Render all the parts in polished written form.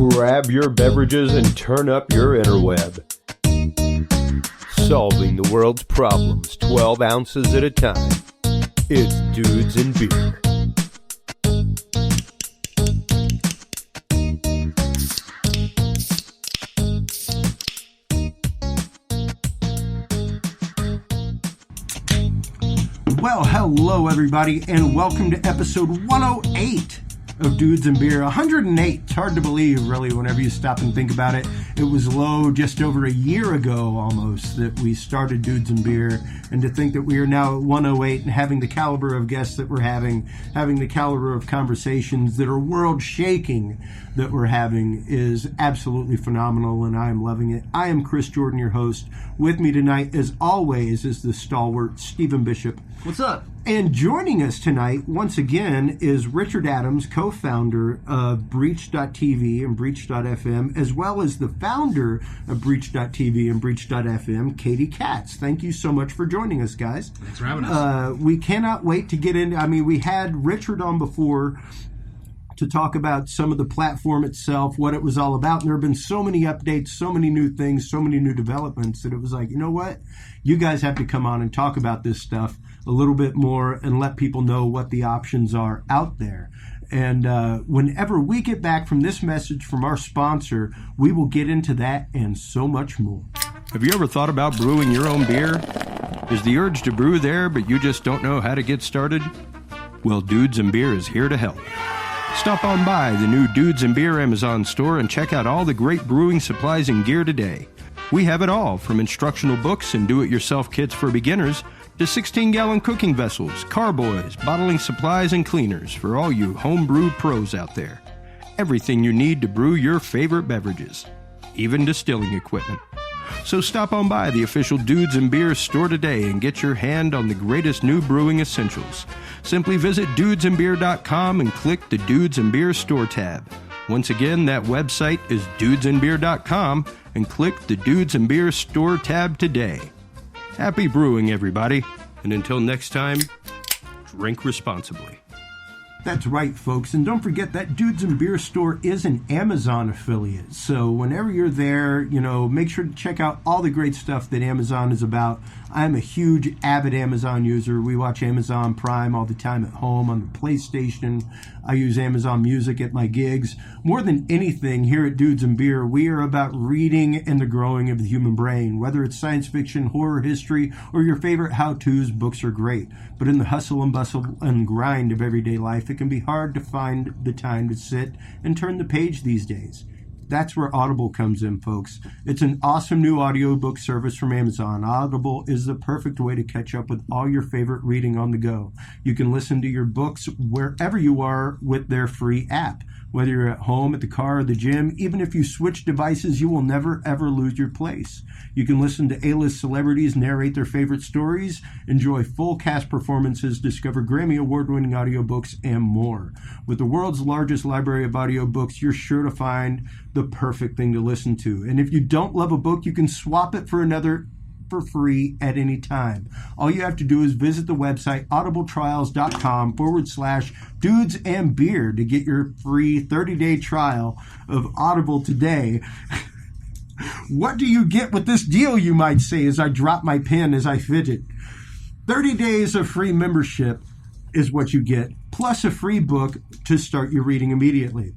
Grab your beverages and turn up your interweb. Solving the world's problems 12 ounces at a time. It's Dudes and Beer. Well, hello everybody, and welcome to episode 108 of Dudes and Beer. 108, it's hard to believe, really, whenever you stop and think about it. It was low just over a year ago, almost, that we started Dudes and Beer, and to think that we are now at 108 and having the caliber of guests that we're having the caliber of conversations that are world-shaking that we're having is absolutely phenomenal, and I am loving it. I am Chris Jordan, your host. With me tonight, as always, is the stalwart Stephen Bishop. What's up? And joining us tonight, once again, is Richard Adams, co-founder of Breach.tv and Breach.fm, as well as the founder of Breach.tv and Breach.fm, Katie Katz. Thank you so much for joining us, guys. Thanks for having us. We cannot wait to get in. I mean, we had Richard on before to talk about some of the platform itself, what it was all about. And there have been so many updates, so many new things, so many new developments that it was like, you know what? You guys have to come on and talk about this stuff a little bit more and let people know what the options are out there. And whenever we get back from this message from our sponsor, we will get into that and so much more. Have you ever thought about brewing your own beer? Is the urge to brew there, but you just don't know how to get started? Well, Dudes and Beer is here to help. Stop on by the new Dudes and Beer Amazon store and check out all the great brewing supplies and gear today. We have it all, from instructional books and do-it-yourself kits for beginners to 16-gallon cooking vessels, carboys, bottling supplies, and cleaners for all you homebrew pros out there. Everything you need to brew your favorite beverages, even distilling equipment. So stop on by the official Dudes and Beer store today and get your hand on the greatest new brewing essentials. Simply visit dudesandbeer.com and click the Dudes and Beer store tab. Once again, that website is dudesandbeer.com and click the Dudes and Beer store tab today. Happy brewing, everybody. And until next time, drink responsibly. That's right, folks. And don't forget that Dudes and Beer store is an Amazon affiliate. So whenever you're there, make sure to check out all the great stuff that Amazon is about. I'm a huge, avid Amazon user. We watch Amazon Prime all the time at home on the PlayStation. I use Amazon Music at my gigs. More than anything, here at Dudes and Beer, we are about reading and the growing of the human brain. Whether it's science fiction, horror, history, or your favorite how-tos, books are great. But in the hustle and bustle and grind of everyday life, it can be hard to find the time to sit and turn the page these days. That's where Audible comes in, folks. It's an awesome new audiobook service from Amazon. Audible is the perfect way to catch up with all your favorite reading on the go. You can listen to your books wherever you are with their free app. Whether you're at home, at the car, or the gym, even if you switch devices, you will never, ever lose your place. You can listen to A-list celebrities narrate their favorite stories, enjoy full cast performances, discover Grammy Award-winning audiobooks, and more. With the world's largest library of audiobooks, you're sure to find the perfect thing to listen to. And if you don't love a book, you can swap it for another for free at any time. All you have to do is visit the website audibletrials.com/dudes and beer to get your free 30-day trial of Audible today. What do you get with this deal, you might say, as I drop my pen as I fidget? 30 days of free membership is what you get, plus a free book to start your reading immediately.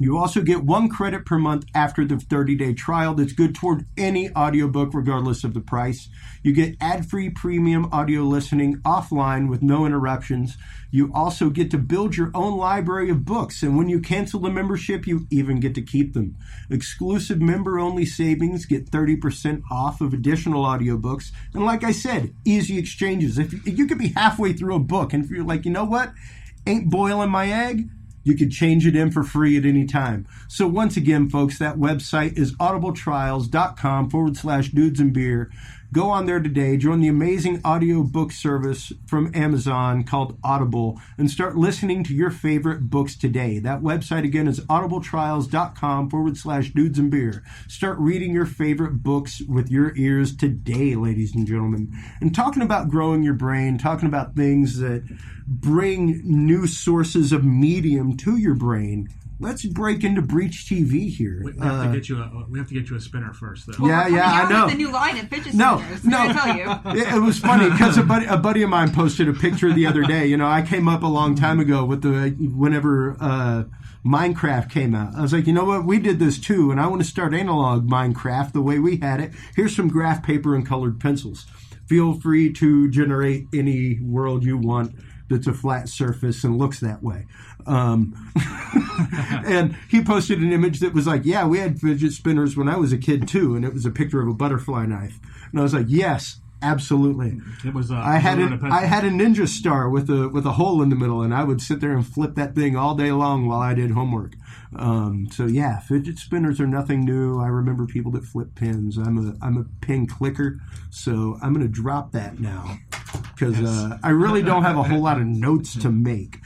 You also get 1 credit per month after the 30-day trial that's good toward any audiobook regardless of the price. You get ad-free premium audio listening offline with no interruptions. You also get to build your own library of books, and when you cancel the membership, you even get to keep them. Exclusive member-only savings get 30% off of additional audiobooks, and like I said, easy exchanges. If you could be halfway through a book, and if you're like, you know what, ain't boiling my egg, you could change it in for free at any time. So once again, folks, that website is audibletrials.com/dudes and beer. Go on there today, join the amazing audiobook service from Amazon called Audible, and start listening to your favorite books today. That website again is audibletrials.com/dudes and beer. Start reading your favorite books with your ears today, ladies and gentlemen. And talking about growing your brain, talking about things that bring new sources of medium to your brain, let's break into Breach TV here. We have to get you a spinner first, though. Well, Yeah, I know. With the new line of fidget No, spinners. no. I tell you. It was funny because a buddy of mine posted a picture the other day. I came up a long time ago with whenever Minecraft came out. I was like, you know what? We did this too, and I want to start analog Minecraft the way we had it. Here's some graph paper and colored pencils. Feel free to generate any world you want that's a flat surface and looks that way. And he posted an image that was like, yeah, we had fidget spinners when I was a kid too, and it was a picture of a butterfly knife. And I was like, yes, absolutely. It was. I had a ninja star with a hole in the middle, and I would sit there and flip that thing all day long while I did homework. So yeah, fidget spinners are nothing new. I remember people that flip pins. I'm a pin clicker, so I'm going to drop that now because I really don't have a whole lot of notes to make.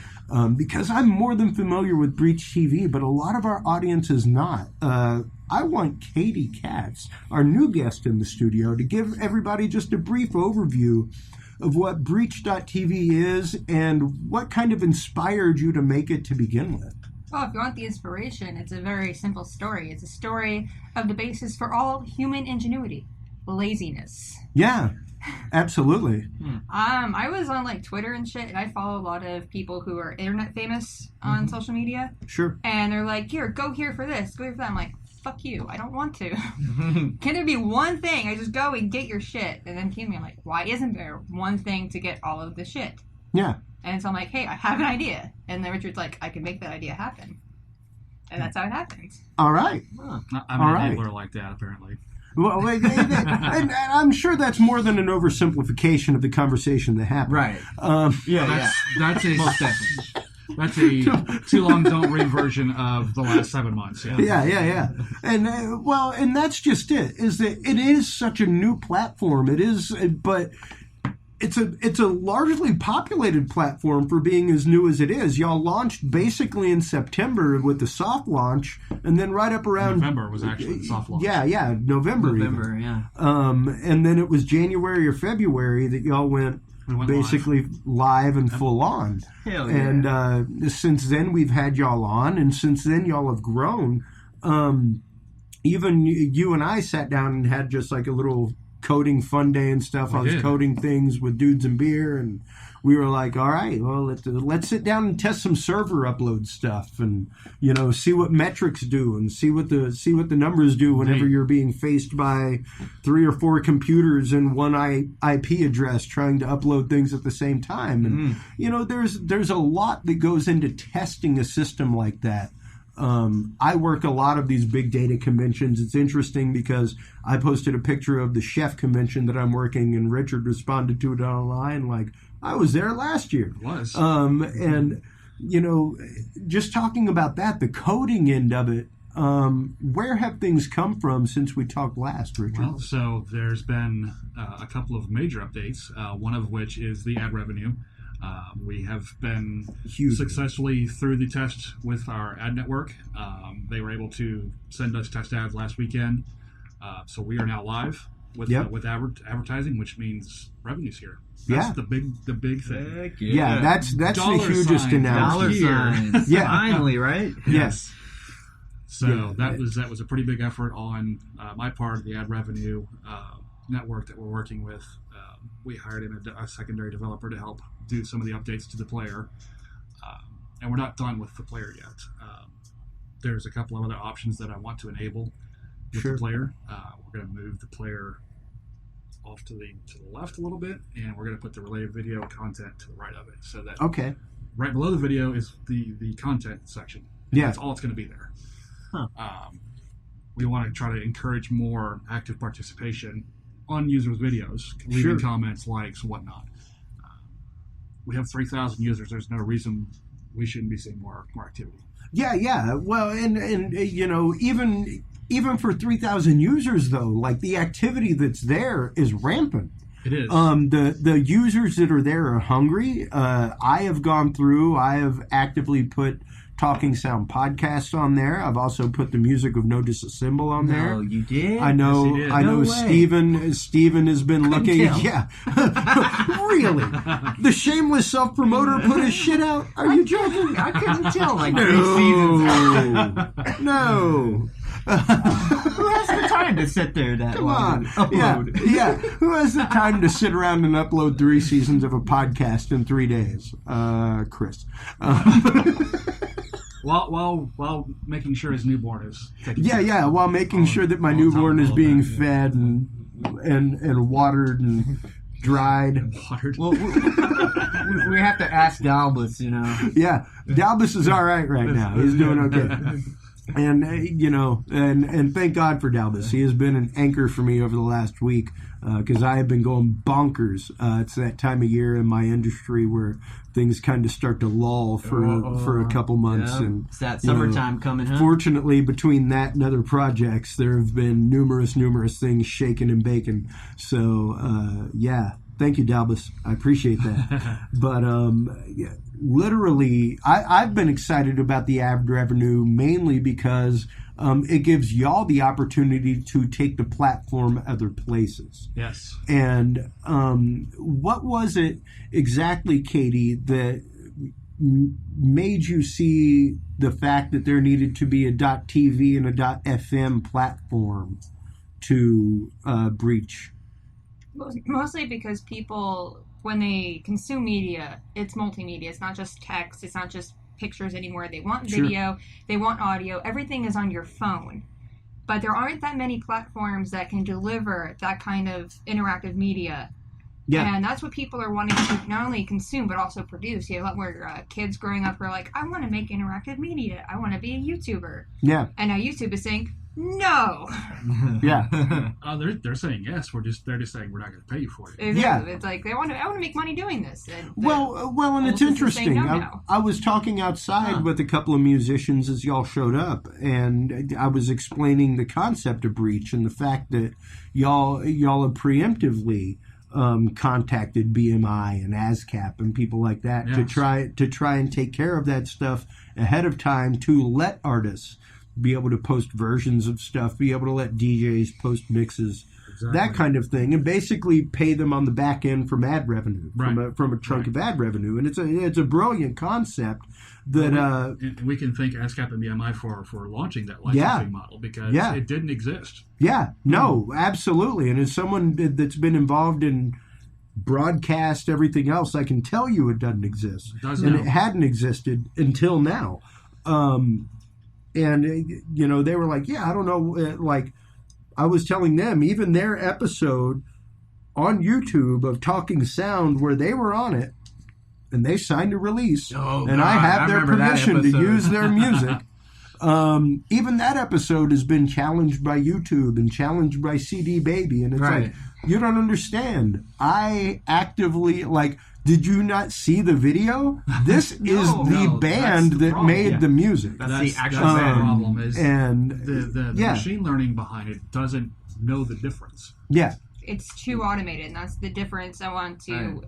Because I'm more than familiar with Breach TV, but a lot of our audience is not. I want Katie Katz, our new guest in the studio, to give everybody just a brief overview of what Breach.tv is and what kind of inspired you to make it to begin with. Well, if you want the inspiration, it's a very simple story. It's a story of the basis for all human ingenuity, laziness. Yeah, absolutely. I was on Twitter and shit, and I follow a lot of people who are internet famous on social media. Sure. And they're like, here, go here for this, go here for that. I'm like, fuck you, I don't want to. Can there be one thing? I just go and get your shit. And then came to me, I'm like, why isn't there one thing to get all of the shit? Yeah. And so I'm like, hey, I have an idea. And then Richard's like, I can make that idea happen. And that's how it happens. All right. I'm All an right. enabler like that, apparently. Well, and I'm sure that's more than an oversimplification of the conversation that happened. Right. That's a too long don't read version of the last 7 months. Yeah. And and that's just it. Is that it is such a new platform. It is, but it's a largely populated platform for being as new as it is. Y'all launched basically in September with the soft launch, and then right up around November was actually the soft launch. Yeah, November, yeah. And then it was January or February that y'all went basically live and full on. Hell yeah. And since then we've had y'all on, and since then y'all have grown. Even you and I sat down and had just like a little coding fun day and stuff. I was coding things with Dudes and Beer, and we were like, all right, well, let's sit down and test some server upload stuff, and see what metrics do, and see what the numbers do whenever you're being faced by 3 or 4 computers and one IP address trying to upload things at the same time. And there's a lot that goes into testing a system like that. I work a lot of these big data conventions. It's interesting because I posted a picture of the chef convention that I'm working, and Richard responded to it online like, I was there last year. It was. And, just talking about that, the coding end of it, where have things come from since we talked last, Richard? Well, so there's been a couple of major updates, one of which is the ad revenue. We have been successfully through the test with our ad network. They were able to send us test ads last weekend. So we are now live with advertising, which means revenue's here. That's the big thing. Heck Yeah, that's the hugest Dollar announcement. signs. Yeah. Finally, right? Yes. So that was a pretty big effort on my part of the ad revenue network that we're working with. We hired in a secondary developer to help do some of the updates to the player, and we're not done with the player yet. There's a couple of other options that I want to enable with the player. We're going to move the player off to the left a little bit, and we're going to put the related video content to the right of it, so that right below the video is the content section. Yeah, that's all it's going to be there. We want to try to encourage more active participation on users' videos, leaving comments, likes, whatnot. We have 3,000 users. There's no reason we shouldn't be seeing more activity. Yeah. Well, and even for 3,000 users though, like the activity that's there is rampant. It is. The users that are there are hungry. I have gone through. I have actively put Talking Sound podcast on there. I've also put the music of No Disassemble on there. No, you did? I know. Yes, he did. I know. No way. Steven has been looking. tell. Yeah, really. The shameless self promoter put his shit out. Are you joking? I couldn't tell, like, 3 seasons. No. Who has the time to sit there that Come long on. and upload? Yeah. Who has the time to sit around and upload 3 seasons of a podcast in 3 days? Chris. While making sure his newborn is taken care of. Yeah. While making sure that my newborn is being fed and watered and dried. Watered. Well, we have to ask Dalbus, you know. Yeah, Dalbus is all right now. He's doing okay. And, and thank God for Dalbus. He has been an anchor for me over the last week because I have been going bonkers. It's that time of year in my industry where things kind of start to lull for a couple months. Yeah. And It's that summertime coming, huh? Fortunately, between that and other projects, there have been numerous things shaking and baking. So, thank you, Dalbus. I appreciate that. But literally, I've been excited about the ad revenue mainly because it gives y'all the opportunity to take the platform other places. Yes. And what was it exactly, Katie, that made you see the fact that there needed to be a .tv and a .fm platform to breach? Mostly because people, when they consume media, it's multimedia. It's not just text. It's not just pictures anymore. They want video. They want audio. Everything is on your phone. But there aren't that many platforms that can deliver that kind of interactive media. Yeah. And that's what people are wanting to not only consume, but also produce. You have a lot more kids growing up who are like, I want to make interactive media. I want to be a YouTuber. Yeah. And now YouTube is saying, no. Yeah. They're saying yes. They're just saying we're not going to pay you for it. Yeah. It's like I want to make money doing this. And and it's interesting. I was talking outside with a couple of musicians as y'all showed up, and I was explaining the concept of breach and the fact that y'all have preemptively contacted BMI and ASCAP and people like that to try and take care of that stuff ahead of time to let artists be able to post versions of stuff, be able to let DJs post mixes, that kind of thing, and basically pay them on the back end from ad revenue, from a chunk of ad revenue. And it's a brilliant concept that we can thank ASCAP and BMI for launching that licensing model because it didn't exist. Yeah, no, absolutely. And as someone that's been involved in broadcast, everything else, I can tell you it doesn't exist. It hadn't existed until now. And, they were like, I don't know, like, I was telling them, even their episode on YouTube of Talking Sound, where they were on it, and they signed a release, I have their permission to use their music. Even that episode has been challenged by YouTube and challenged by CD Baby, and it's like, you don't understand. I actively, did you not see the video? This is the band that made the music. That's the actual problem. Is and the machine learning behind it doesn't know the difference. Yeah, it's too automated, and that's the difference I want to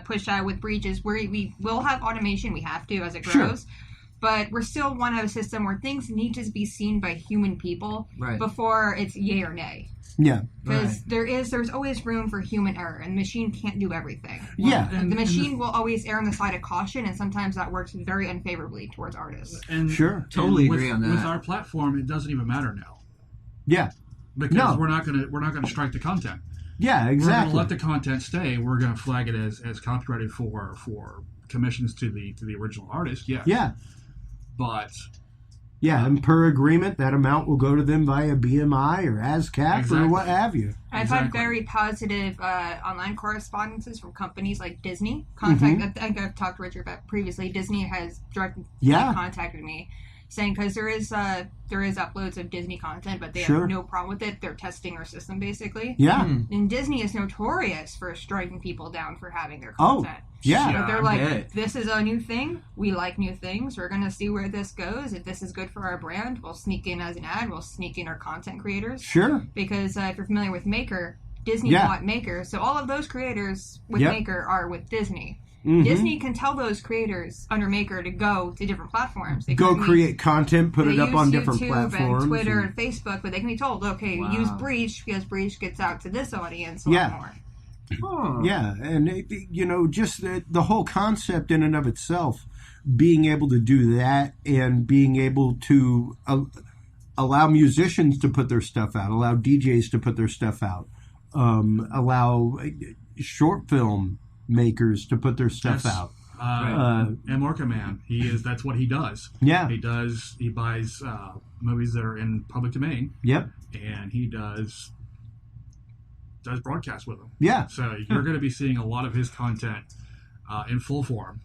push out with breaches. Where we will have automation, we have to as it grows. Sure. But we still want to have a system where things need to be seen by human people before it's yay or nay. Yeah. Because there's always room for human error, and the machine can't do everything. Yeah. The machine will always err on the side of caution, and sometimes that works very unfavorably towards artists. And totally agree on that. With our platform, it doesn't even matter now. Yeah. Because we're not gonna strike the content. Yeah, exactly. We're gonna let the content stay. We're gonna flag it as copyrighted for commissions to the original artist. Yeah. Yeah. But and per agreement, that amount will go to them via BMI or ASCAP or what have you. I've had very positive online correspondences from companies like Disney. I think I've talked to Richard about previously. Disney has directly contacted me, saying because there is uploads of Disney content, but they have no problem with it. They're testing our system basically. Yeah, and Disney is notorious for striking people down for having their content. But they're like, this is a new thing. We like new things. We're going to see where this goes. If this is good for our brand, we'll sneak in as an ad. We'll sneak in our content creators. Sure. Because if you're familiar with Maker, Disney bought Maker. So all of those creators with Maker are with Disney. Disney can tell those creators under Maker to go to different platforms. They go can create content, put it up on different YouTube platforms. And Twitter and Facebook, but they can be told, okay, use Breach because Breach gets out to this audience a lot more. Huh. Yeah, and just the whole concept in and of itself, being able to do that and being able to allow musicians to put their stuff out, allow DJs to put their stuff out, allow short film makers to put their stuff out. And Orca Man, that's what he does. Yeah. He buys movies that are in public domain. Yep. And he does broadcasts with them. Yeah. So you're going to be seeing a lot of his content in full form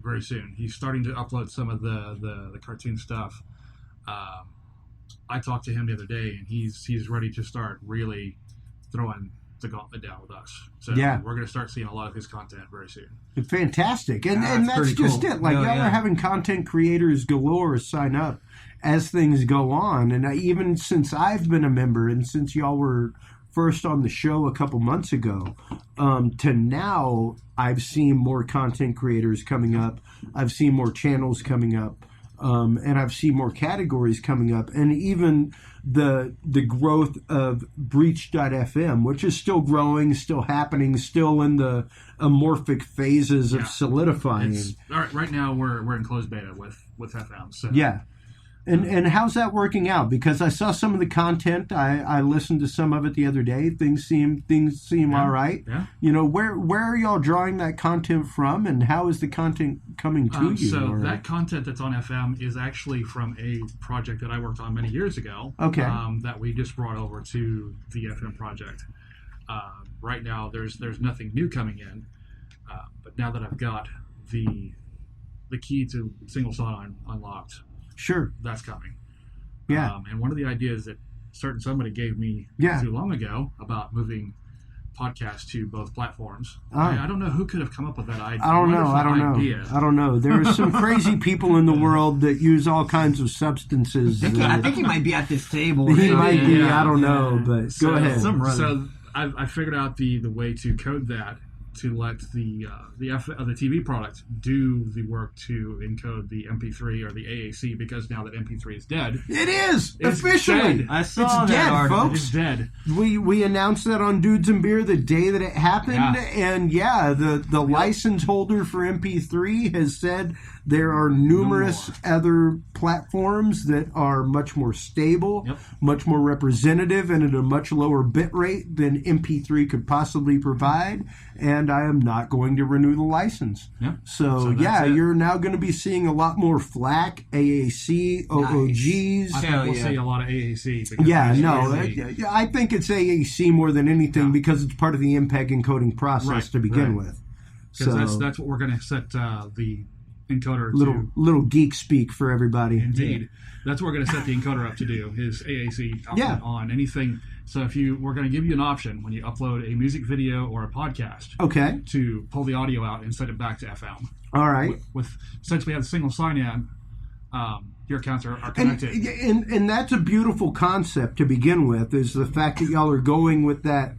very soon. He's starting to upload some of the cartoon stuff. I talked to him the other day, and he's ready to start really throwing the gauntlet down with us. So we're going to start seeing a lot of his content very soon. Fantastic. And that's just cool. it. Like, y'all are having content creators galore sign up as things go on. And even since I've been a member and since y'all were first on the show a couple months ago, to now, I've seen more content creators coming up. I've seen more channels coming up. And I've seen more categories coming up, and even the growth of Breach.fm, which is still growing, still happening, still in the amorphic phases of solidifying. Right now, we're in closed beta with FM. So. Yeah. And how's that working out? Because I saw some of the content. I listened to some of it the other day. Things seem all right. Yeah. Where are y'all drawing that content from, and how is the content coming to you? So that content that's on FM is actually from a project that I worked on many years ago. Okay. That we just brought over to the FM project. Right now, there's nothing new coming in, but now that I've got the key to single sign unlocked. Sure. That's coming. Yeah. And one of the ideas that somebody gave me too long ago about moving podcasts to both platforms. I don't know who could have come up with that idea. I don't know. There are some crazy people in the world that use all kinds of substances. I think he might be at this table. He might be. I don't know. But go ahead. So I figured out the way to code that to let the TV product do the work to encode the MP3 or the AAC, because now that MP3 is dead. It is! Officially! Dead. I saw it's that dead, article. folks. It's dead. We announced that on Dudes and Beer the day that it happened, and the license holder for MP3 has said there are numerous other platforms that are much more stable, much more representative, and at a much lower bit rate than MP3 could possibly provide, and I am not going to renew the license. So you're now going to be seeing a lot more FLAC, AAC, OOGs. I think we'll see a lot of AAC. I think it's AAC more than anything because it's part of the MPEG encoding process to begin with. So that's what we're going to set the encoder little geek speak for everybody. Indeed. That's what we're going to set the encoder up to do, is AAC output on anything. So we're going to give you an option when you upload a music video or a podcast to pull the audio out and send it back to FM. All right. Since we have a single sign-in, your accounts are connected. And that's a beautiful concept to begin with, is the fact that y'all are going with that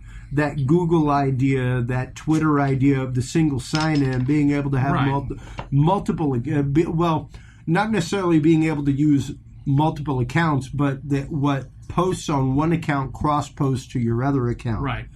Google idea, that Twitter idea of the single sign-in, being able to have multiple, not necessarily being able to use multiple accounts, but that what posts on one account cross-post to your other account. Right.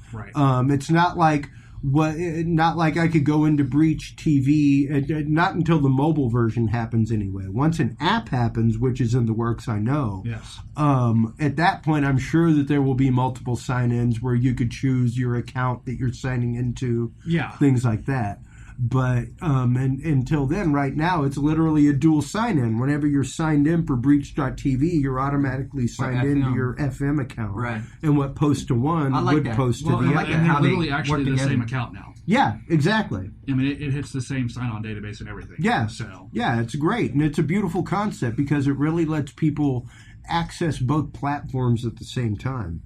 It's not like I could go into Breach TV, not until the mobile version happens anyway. Once an app happens, which is in the works, I know. Yes. At that point, I'm sure that there will be multiple sign-ins where you could choose your account that you're signing into. Things like that. But until then, right now, it's literally a dual sign-in. Whenever you're signed in for Breach.tv, you're automatically signed into your FM account. Right. And what posts to one would post to the other. And they're literally actually the same account now. Yeah, exactly. I mean, it hits the same sign-on database and everything. Yeah. So. Yeah, it's great. And it's a beautiful concept because it really lets people access both platforms at the same time.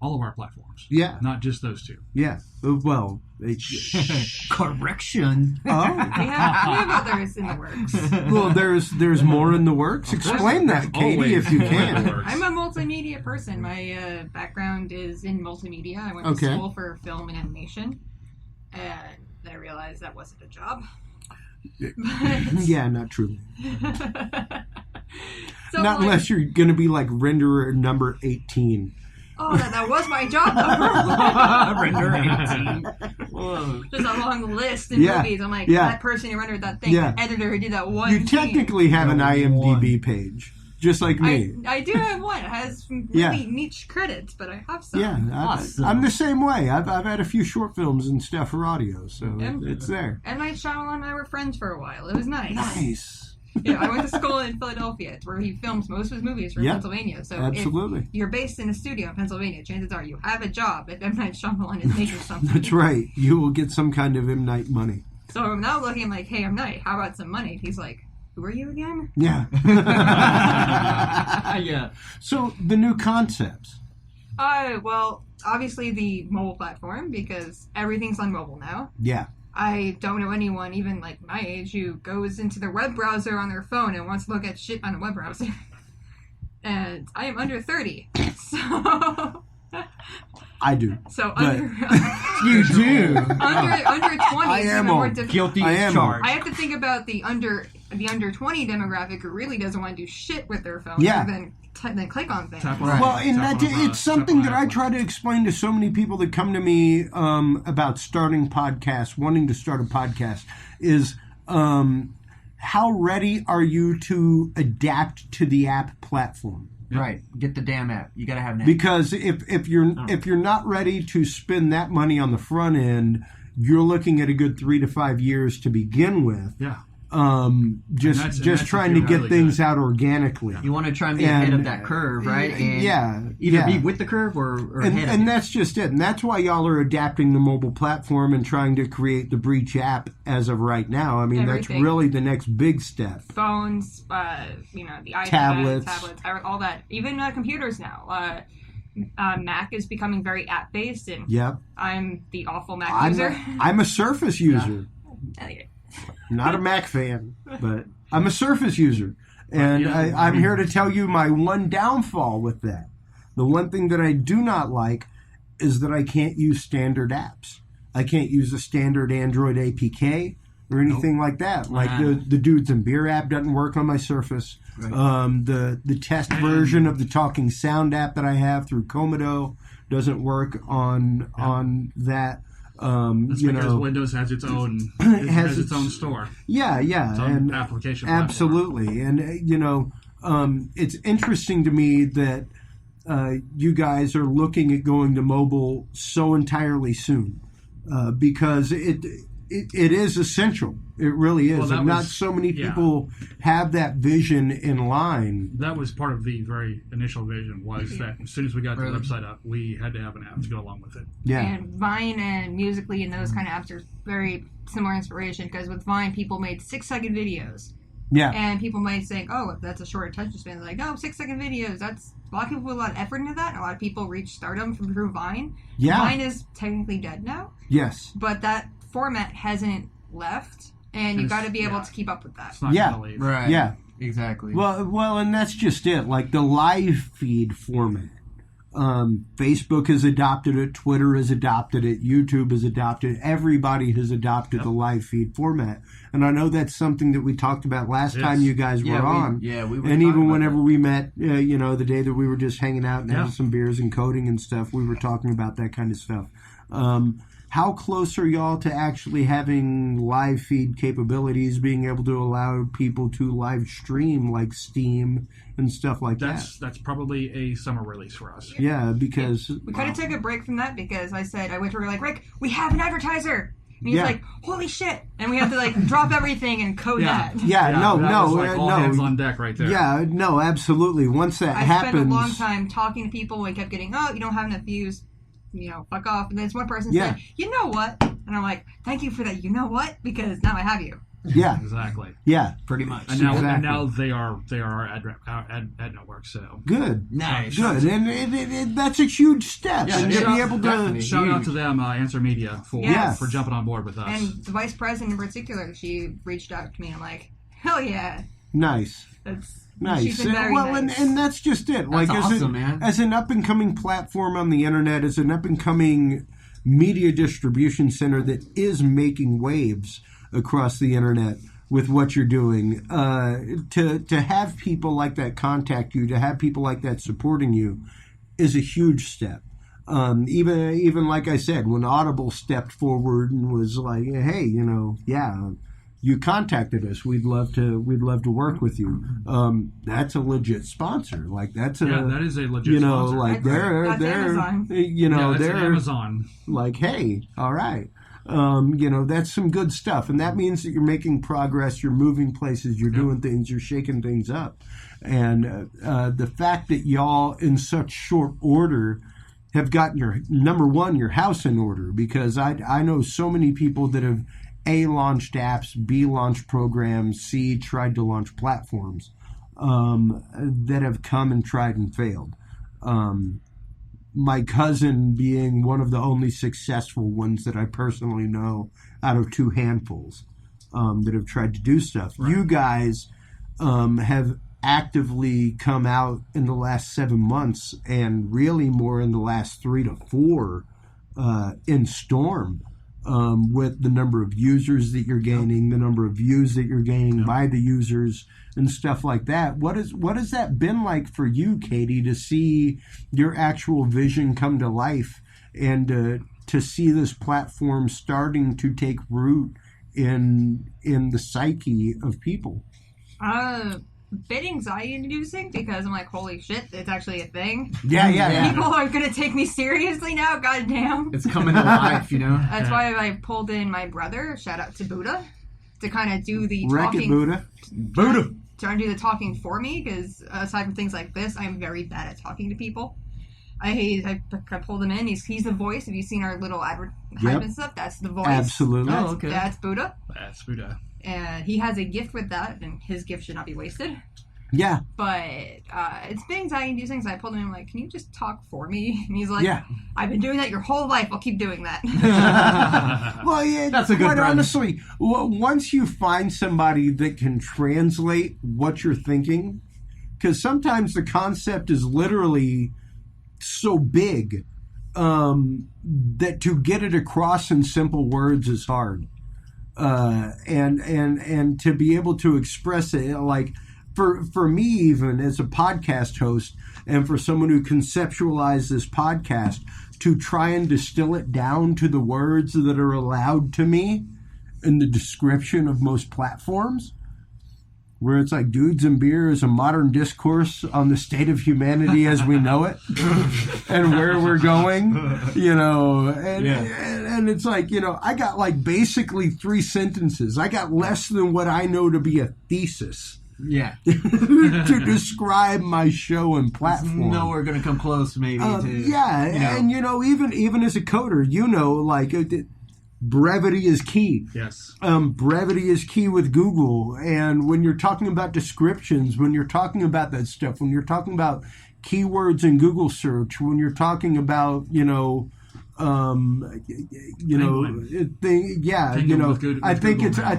All of our platforms. Yeah. Not just those two. Yeah. Well, correction. We have others in the works. Well, there's more in the works. Explain that, Katie, if you can. I'm a multimedia person. My background is in multimedia. I went to school for film and animation. And I realized that wasn't a job. Yeah, not true. So Not unless you're going to be like renderer number 18. Oh, that was my job number. Render 18. Whoa. Just a long list in movies. I'm like, that person who rendered that thing, the editor who did that one You scene. technically have an IMDb page, just like me. I do have one. It has some really niche credits, but I have some. Yeah, Awesome. I'm the same way. I've had a few short films and stuff for audio, so it's there. And my Shyamalan and I were friends for a while. It was nice. Nice. Yeah, I went to school in Philadelphia. It's where he films most of his movies from Pennsylvania. So absolutely. If you're based in a studio in Pennsylvania, chances are you have a job at M. Night Shyamalan is making something. That's right. You will get some kind of M. Night money. So I'm now looking like, hey, M. Night, how about some money? He's like, who are you again? Yeah. Yeah. So the new concepts. Well, obviously the mobile platform, because everything's on mobile now. Yeah. I don't know anyone, even like my age, who goes into their web browser on their phone and wants to look at shit on a web browser. And I am under 30, so... I do. So but... under... You do? under 20 I is am even more old. difficult. Guilty I as am charged. I have to think about the under 20 demographic who really doesn't want to do shit with their phone other than click on things. Right. Well, and it's something that I try to explain to so many people that come to me about starting podcasts, wanting to start a podcast, is how ready are you to adapt to the app platform? Right. Get the damn app. You got to have an app. Because if you're not ready to spend that money on the front end, you're looking at a good 3 to 5 years to begin with. Yeah. Just trying to get really things good. out organically. You want to try and be ahead of that curve, right? And either be with the curve or ahead of it. And that's just it. And that's why y'all are adapting the mobile platform and trying to create the Breach app as of right now. I mean, Everything. that's really the next big step. Phones, the iPad, tablets, all that. Even computers now. Mac is becoming very app-based, and I'm the awful Mac user. I'm a Surface user. Not a Mac fan, but I'm a Surface user. And I'm here to tell you my one downfall with that. The one thing that I do not like is that I can't use standard apps. I can't use a standard Android APK or anything like that. Like the Dudes and Beer app doesn't work on my Surface. Right. The test version of the Talking Sound app that I have through Komodo doesn't work on that. That's because Windows has its own store. Yeah, its own application platform. Absolutely. And it's interesting to me that you guys are looking at going to mobile so entirely soon, because it is essential. It really is. Well, and not so many people have that vision in line. That was part of the very initial vision, was that as soon as we got the website up, we had to have an app to go along with it. Yeah. And Vine and Musical.ly and those kind of apps are very similar inspiration, because with Vine, people made 6-second videos. Yeah. And people might think, oh, that's a short attention span. They're like, no, 6-second videos. That's a lot of people put a lot of effort into that. And a lot of people reach stardom through Vine. Yeah. Vine is technically dead now. Yes. But that format hasn't left, and you've got to be able to keep up with that. It's not gonna leave. Right. Yeah. Exactly. Well, and that's just it. Like the live feed format. Facebook has adopted it. Twitter has adopted it. YouTube has adopted it. Everybody has adopted the live feed format. And I know that's something that we talked about last time you guys were on. We were. And even whenever we met, the day that we were just hanging out and having some beers and coding and stuff, we were talking about that kind of stuff. How close are y'all to actually having live feed capabilities, being able to allow people to live stream like Steam and stuff like that? That's probably a summer release for us. Yeah, because... We kind of took a break from that because I went to her like, Rick, we have an advertiser! And he's like, holy shit! And we have to drop everything and code that. That was all hands on deck right there. Yeah, no, absolutely. Once that happens... I spent a long time talking to people and kept getting, you don't have enough views. Fuck off. And then this one person said, you know what? And I'm like, thank you for that. You know what? Because now I have you. Yeah. Exactly. Yeah. Pretty much. And now they are our ad network. So good. Nice. Good. And that's a huge step. Yeah, and to be able to shout out to them, Answer Media, for jumping on board with us. And the vice president in particular, she reached out to me. I'm like, hell yeah. Nice. That's nice. She's been very nice. And that's just it. That's awesome, man. As an up and coming platform on the internet, as an up and coming media distribution center that is making waves across the internet with what you're doing. To have people like that contact you, to have people like that supporting you, is a huge step. Even like I said, when Audible stepped forward and was like, "Hey, you contacted us. We'd love to work with you." That's a legit sponsor. Like that is a legit sponsor. Like that's they're Amazon. They're Amazon. Like, hey, all right. That's some good stuff, and that means that you're making progress, you're moving places, you're doing things, you're shaking things up, and the fact that y'all in such short order have gotten your house in order, because I know so many people that have A, launched apps, B, launched programs, C, tried to launch platforms that have come and tried and failed. My cousin being one of the only successful ones that I personally know out of two handfuls that have tried to do stuff. Right. You guys have actively come out in the last 7 months, and really more in the last 3 to 4 in Storm, with the number of users that you're gaining, the number of views that you're gaining by the users, and stuff like that. What has that been like for you, Katie, to see your actual vision come to life, and to see this platform starting to take root in the psyche of people? Bit anxiety inducing, because I'm like, holy shit, it's actually a thing. Yeah. People are gonna take me seriously now. Goddamn, it's coming to life, That's why I pulled in my brother. Shout out to Buddha, to kind of do the talking. Buddha. Trying to do the talking for me, because aside from things like this, I'm very bad at talking to people. I pulled him in. He's the voice. Have you seen our little advertisement stuff? That's the voice. Absolutely. That's Buddha. That's Buddha. And he has a gift with that, and his gift should not be wasted. Yeah. But it's been anxiety-inducing, so I pulled him in, I'm like, can you just talk for me? And he's like, I've been doing that your whole life. I'll keep doing that. Well, yeah, that's a good quite honestly, once you find somebody that can translate what you're thinking, because sometimes the concept is literally so big that to get it across in simple words is hard. And to be able to express it, like for me, even as a podcast host, and for someone who conceptualized this podcast, to try and distill it down to the words that are allowed to me in the description of most platforms, where it's like Dudes and Beer is a modern discourse on the state of humanity as we know it and where we're going, and it's like, I got like basically 3 sentences. I got less than what I know to be a thesis. Yeah. To describe my show and platform. No, we're going to come close maybe to... Yeah, and even as a coder, like... brevity is key. Yes. Brevity is key with Google. And when you're talking about descriptions, when you're talking about that stuff, when you're talking about keywords in Google search, when you're talking about, I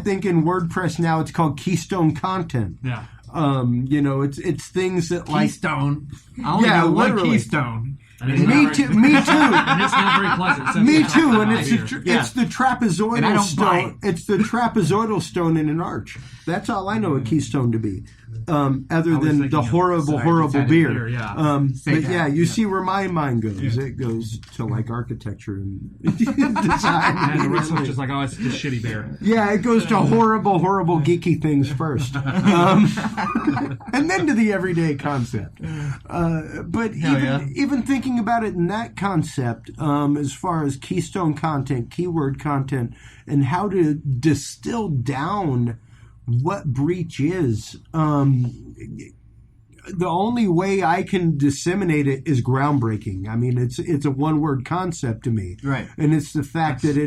think in WordPress now it's called Keystone content. Yeah. It's things that like Keystone. I only know one Keystone. Me too. And it's not very pleasant. Me too. And it's the trapezoidal stone. It's the trapezoidal stone in an arch. That's all I know a keystone to be. Other than the horrible beer. You see where my mind goes. Yeah. It goes to like architecture and design. And the rest of it's just like, it's just shitty beer. Yeah, it goes to horrible geeky things first. And then to the everyday concept. But even thinking about it in that concept, as far as keystone content, keyword content, and how to distill down what breach is, the only way I can disseminate it is groundbreaking. I mean, it's a one-word concept to me, right? And it's the fact that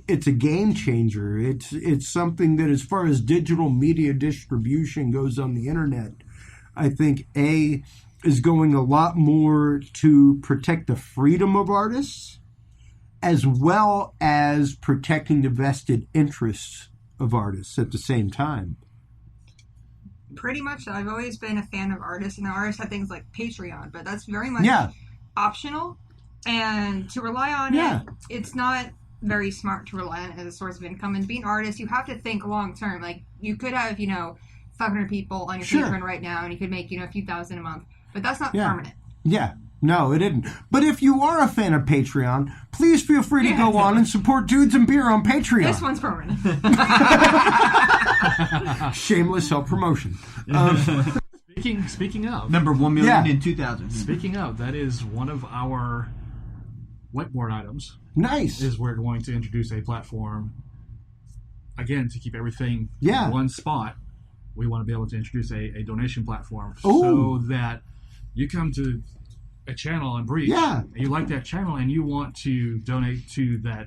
it's a game changer. It's something that, as far as digital media distribution goes on the internet, I think is going a lot more to protect the freedom of artists, as well as protecting the vested interests of artists at the same time. Pretty much. I've always been a fan of artists, and artists have things like Patreon, but that's very much optional. And to rely on it, it's not very smart to rely on it as a source of income. And being an artist, you have to think long term. Like, you could have, 500 people on your Patreon right now, and you could make, a few thousand a month. But that's not permanent. Yeah. No, it isn't. But if you are a fan of Patreon, please feel free to go on and support Dudes and Beer on Patreon. This one's permanent. Shameless self-promotion. Speaking of... Number 1 million in 2000. Speaking of, that is one of our whiteboard items. Nice. Is we're going to introduce a platform, again, to keep everything in one spot. We want to be able to introduce a donation platform so that you come to a channel and Breach, and you like that channel and you want to donate to that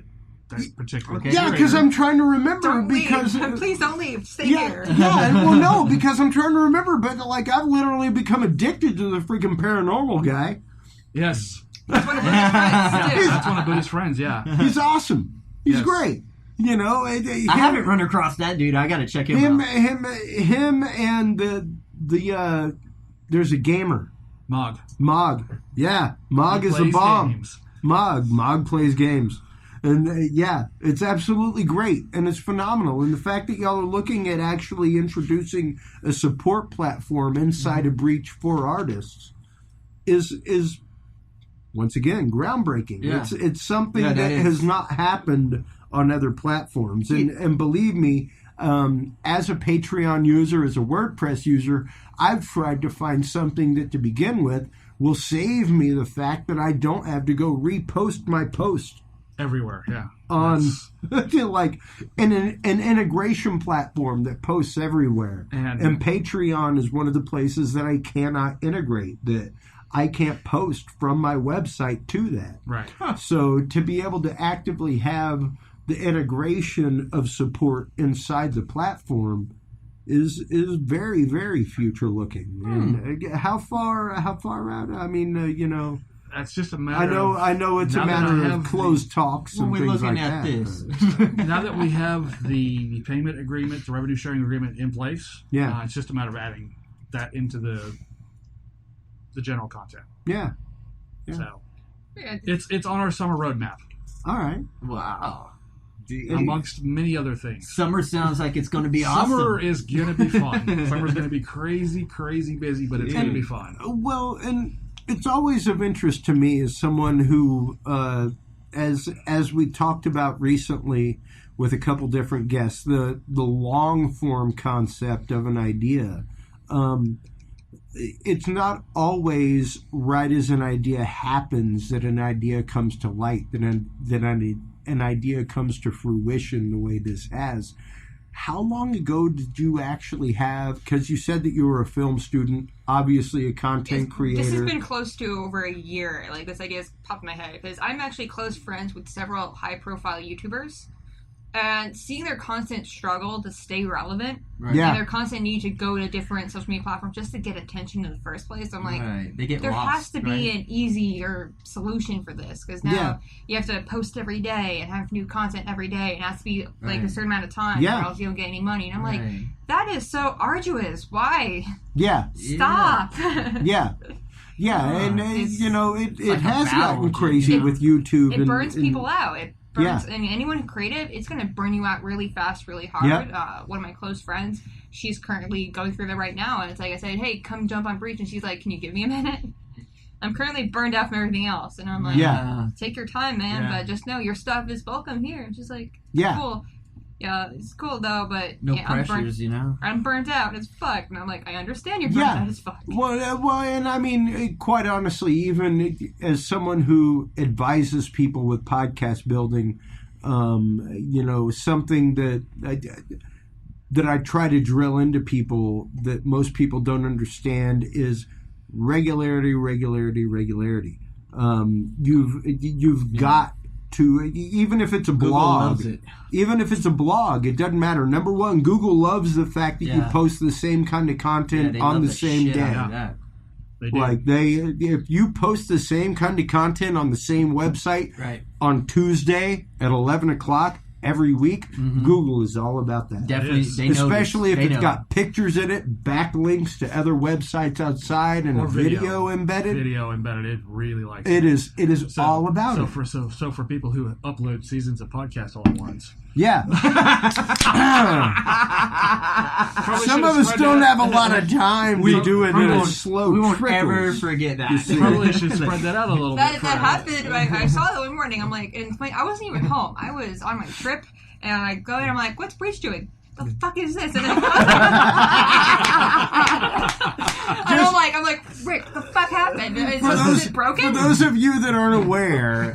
particular because I'm trying to remember please don't leave, stay here. Well, no, because I'm trying to remember, but like, I've literally become addicted to the freaking paranormal guy. Yes. That's one of Buddha's friends. That's one of Buddha's friends. He's awesome. He's great. I haven't run across that dude. I got to check him out. Him and the there's a gamer. Mog. Yeah. Mog is a bomb. Games. Mog plays games. And it's absolutely great. And it's phenomenal. And the fact that y'all are looking at actually introducing a support platform inside of Breach for artists is once again groundbreaking. Yeah. It's something that has not happened on other platforms. And believe me, as a Patreon user, as a WordPress user, I've tried to find something that, to begin with, will save me the fact that I don't have to go repost my post everywhere. On like an integration platform that posts everywhere. And Patreon is one of the places that I cannot integrate, that I can't post from my website to that. Right. So to be able to actively have the integration of support inside the platform is very, very future looking. And how far out? I mean, that's just a matter. I know it's a matter of closed talks and things like that. This. Now that we have the payment agreement, the revenue sharing agreement in place, it's just a matter of adding that into the general content. Yeah. So it's on our summer roadmap. All right. Wow. Amongst many other things. Summer sounds like it's going to be awesome. Summer is going to be fun. Summer's going to be crazy, crazy busy, but it's going to be fun. Well, and it's always of interest to me as someone who, as we talked about recently with a couple different guests, the long form concept of an idea. It's not always right as an idea happens that an idea comes to light, that an idea comes to fruition the way this has. How long ago did you actually have, because you said that you were a film student, obviously a content creator. This has been close to over a year. Like, this idea has popped in my head because I'm actually close friends with several high-profile YouTubers. And seeing their constant struggle to stay relevant, and their constant need to go to different social media platforms just to get attention in the first place, I'm like, they get there lost, has to be an easier solution for this, because now you have to post every day and have new content every day, and it has to be like a certain amount of time, or else you don't get any money. And I'm like, that is so arduous. Why? Stop. And it like has gotten crazy with YouTube. It burns people out. And anyone creative, it's going to burn you out really fast, really hard. One of my close friends, she's currently going through that right now, and it's like I said, hey, come jump on Breach, and she's like, can you give me a minute? I'm currently burned out from everything else, and I'm like, take your time, man, but just know your stuff is welcome here. And she's like, cool. Yeah, it's cool though, but no pressures, I'm burnt out as fuck, and I'm like, I understand you're burnt out as fuck. Well, and I mean, quite honestly, even as someone who advises people with podcast building, something that I try to drill into people that most people don't understand is regularity. You've got to, even if it's a blog, it doesn't matter. Number one, Google loves the fact that you post the same kind of content on the same day. If you post the same kind of content on the same website on Tuesday at 11 o'clock, every week. Google is all about that. Definitely, especially if it's got pictures in it, backlinks to other websites outside, and a video embedded. It really likes it. It is all about it. So for people who upload seasons of podcasts all at once. Yeah. Some of us don't have a lot of time to do it in a slow We won't trickles. ever forget that. Probably should spread that out a little bit. That happened. I saw that one morning. I'm like, and I wasn't even home. I was on my trip, and I go in. I'm like, what's Breach doing? The fuck is this? And then I'm like, Rick, the fuck happened? Is it broken? For those of you that aren't aware,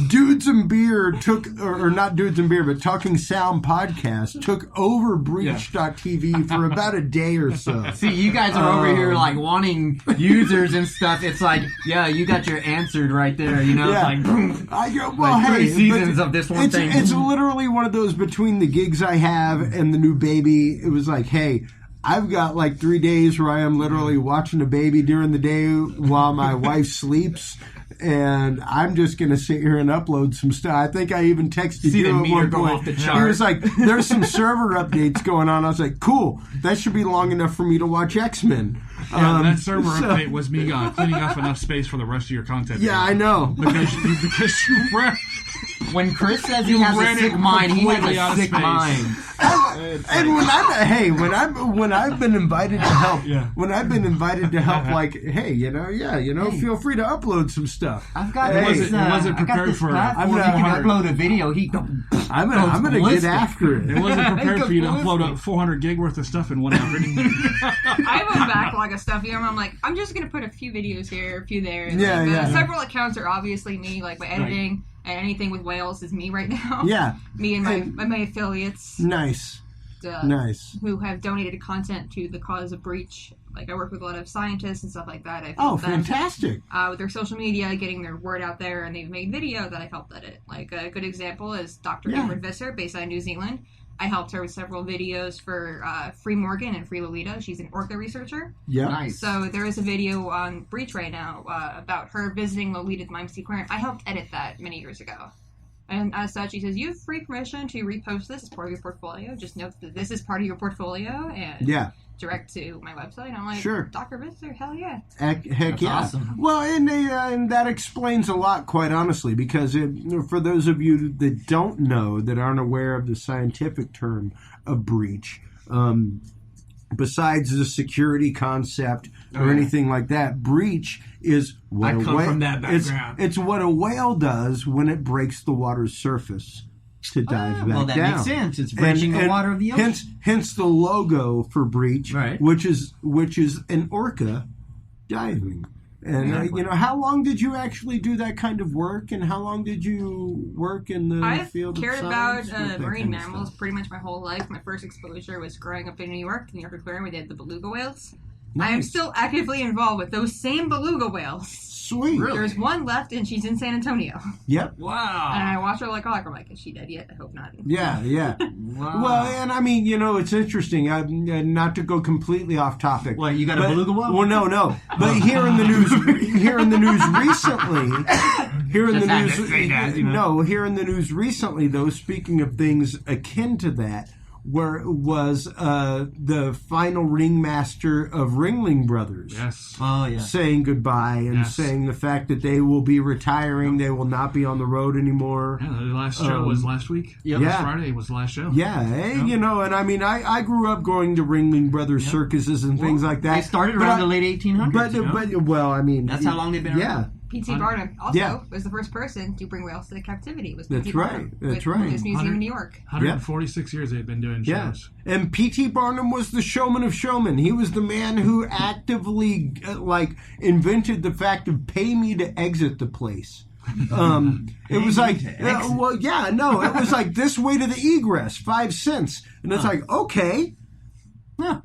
Dudes and Beer or not Dudes and Beer, but Talking Sound Podcast took over Breach.tv for about a day or so. See, you guys are over here like wanting users and stuff. It's like, yeah, you got your answered right there. You know, it's like, boom. I go, well, hey, 3 seasons of this one thing. It's literally one of those between the gigs I have and the new baby. It was like, hey, I've got like 3 days where I am literally watching a baby during the day while my wife sleeps, and I'm just going to sit here and upload some stuff. I think I even texted you at one point. He was like, there's some server updates going on. I was like, cool, that should be long enough for me to watch X-Men. That server update was me cleaning up enough space for the rest of your content. Yeah, I know. Because you ran... When Chris says he has a sick mind, he has a sick mind. And when I've been invited to help, like, hey, feel free to upload some stuff. I've got it wasn't prepared for. I'm going to upload a video. I'm gonna get after it. It wasn't prepared for you to upload 400 gig worth of stuff in 1 hour. I have a backlog of stuff. I'm like, I'm just gonna put a few videos here, a few there. Several accounts are obviously me, like my editing. Right. And anything with whales is me right now. Yeah. Me and my affiliates. Nice. Who have donated content to the cause of Breach. Like, I work with a lot of scientists and stuff like that. Fantastic. With their social media, getting their word out there, and they've made video that I've helped edit. Like, a good example is Dr. Edward Visser, based out of New Zealand. I helped her with several videos for Free Morgan and Free Lolita. She's an orca researcher. Yeah. Nice. So there is a video on Breach right now about her visiting Lolita's Mime Sea Aquarium. I helped edit that many years ago. And as such, he says, you have free permission to repost this as part of your portfolio. Just note that this is part of your portfolio. And direct to my website. I'm like, sure. Dr. Visser, hell yeah. Heck That's yeah. Awesome. Well, and that explains a lot, quite honestly, because for those of you that don't know, that aren't aware of the scientific term of breach, besides the security concept or anything like that, breach is what from that background. It's what a whale does when it breaks the water's surface to dive back down. Well, that makes sense. It's breaching the water of the ocean. Hence the logo for Breach, which is an orca diving. And how long did you actually do that kind of work? And how long did you work in the field of science? I've cared about marine mammals pretty much my whole life. My first exposure was growing up in New York Aquarium, where they had the beluga whales. Nice. I am still actively involved with those same beluga whales. Sweet. Really? There's one left, and she's in San Antonio. Yep. Wow. And I watch her like, I'm like, is she dead yet? I hope not. Yeah. Wow. Well, and I mean, it's interesting. Not to go completely off topic. Well, you got a beluga whale? Well, no. But here in the news recently, though, speaking of things akin to that, where was the final ringmaster of Ringling Brothers. Yes. Oh, yeah. Saying goodbye and saying the fact that they will be retiring, they will not be on the road anymore. Yeah, the last show was last week. Yep. Last Friday was the last show. Yeah, and I mean, I grew up going to Ringling Brothers circuses and things like that. They started around the late 1800s. But well, I mean... That's how long they've been around. Yeah. P.T. Barnum also was the first person to bring whales to captivity. That's right. That's right. His museum in New York. 146 years they've been doing shows. And P.T. Barnum was the showman of showmen. He was the man who actively invented the fact of pay me to exit the place. It was like, it was like this way to the egress, 5 cents. And it's like, okay. Yeah.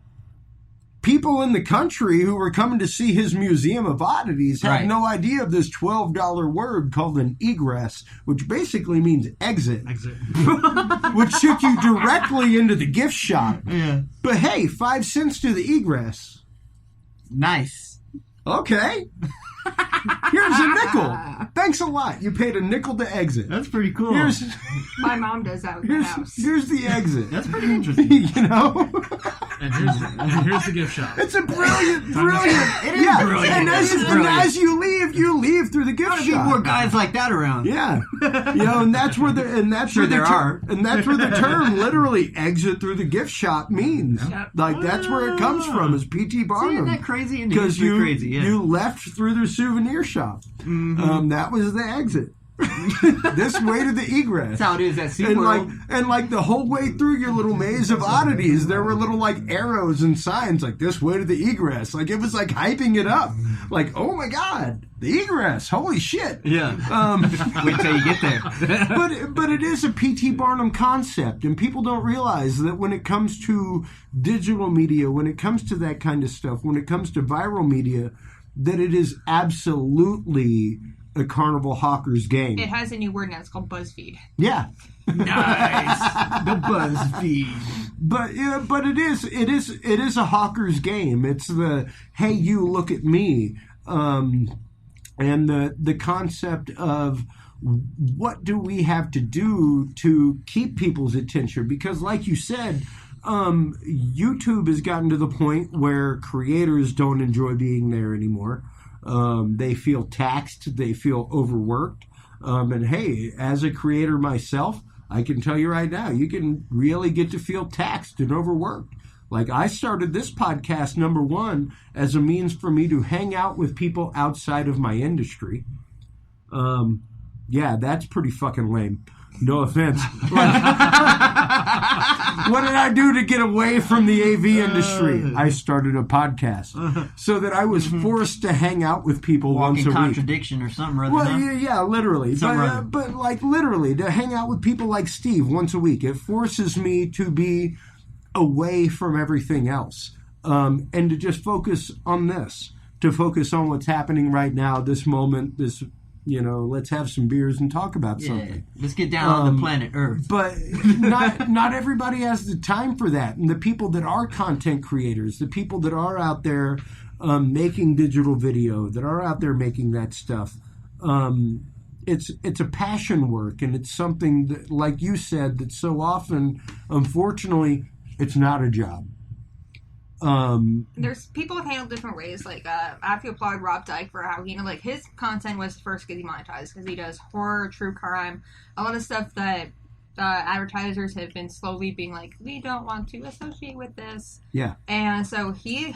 People in the country who were coming to see his Museum of Oddities had no idea of this $12 word called an egress, which basically means exit. Which took you directly into the gift shop. Yeah. But hey, 5 cents to the egress. Nice. Okay. Here's a nickel. Thanks a lot. You paid a nickel to exit. That's pretty cool. My mom does that with the house. Here's the exit. That's pretty interesting. You know? And here's the gift shop. It's a brilliant. It is brilliant. And as you leave through the gift There's shop. more guys like that around. Yeah, and that's where the term literally exit through the gift shop means. Yep. Like that's where it comes from is P.T. Barnum. Isn't that crazy? Because Crazy, yeah. you left through the souvenir shop. Mm-hmm. That was the exit. This way to the egress. That's how it is at SeaWorld. And like the whole way through your little maze of oddities, there were little like arrows and signs like this way to the egress. Like it was like hyping it up. Like, oh my God, the egress. Holy shit. Yeah. Wait till you get there. But it is a P.T. Barnum concept, and people don't realize that when it comes to digital media, when it comes to that kind of stuff, when it comes to viral media, that it is absolutely a carnival hawker's game. It has a new word now. It's called BuzzFeed. Yeah. Nice. The BuzzFeed. But it is a hawker's game. It's the hey, you look at me, and the concept of what do we have to do to keep people's attention? Because, like you said, YouTube has gotten to the point where creators don't enjoy being there anymore. They feel taxed. They feel overworked. And hey, as a creator myself, I can tell you right now, you can really get to feel taxed and overworked. Like I started this podcast, number one, as a means for me to hang out with people outside of my industry. Yeah, that's pretty fucking lame. No offense. What did I do to get away from the AV industry? I started a podcast so that I was forced to hang out with people once a week. Contradiction or something rather. Well, yeah, literally. But like literally to hang out with people like Steve once a week, it forces me to be away from everything else and to just focus on this, to focus on what's happening right now, this moment, this. Let's have some beers and talk about something. Let's get down on the planet Earth. But not everybody has the time for that. And the people that are content creators, the people that are out there making digital video, that are out there making that stuff, it's a passion work. And it's something that, like you said, that so often, unfortunately, it's not a job. There's people have handled different ways. Like I have to applaud Rob Dyke for how his content was first get demonetized because he does horror, true crime, a lot of stuff that advertisers have been slowly being like, we don't want to associate with this. Yeah. And so he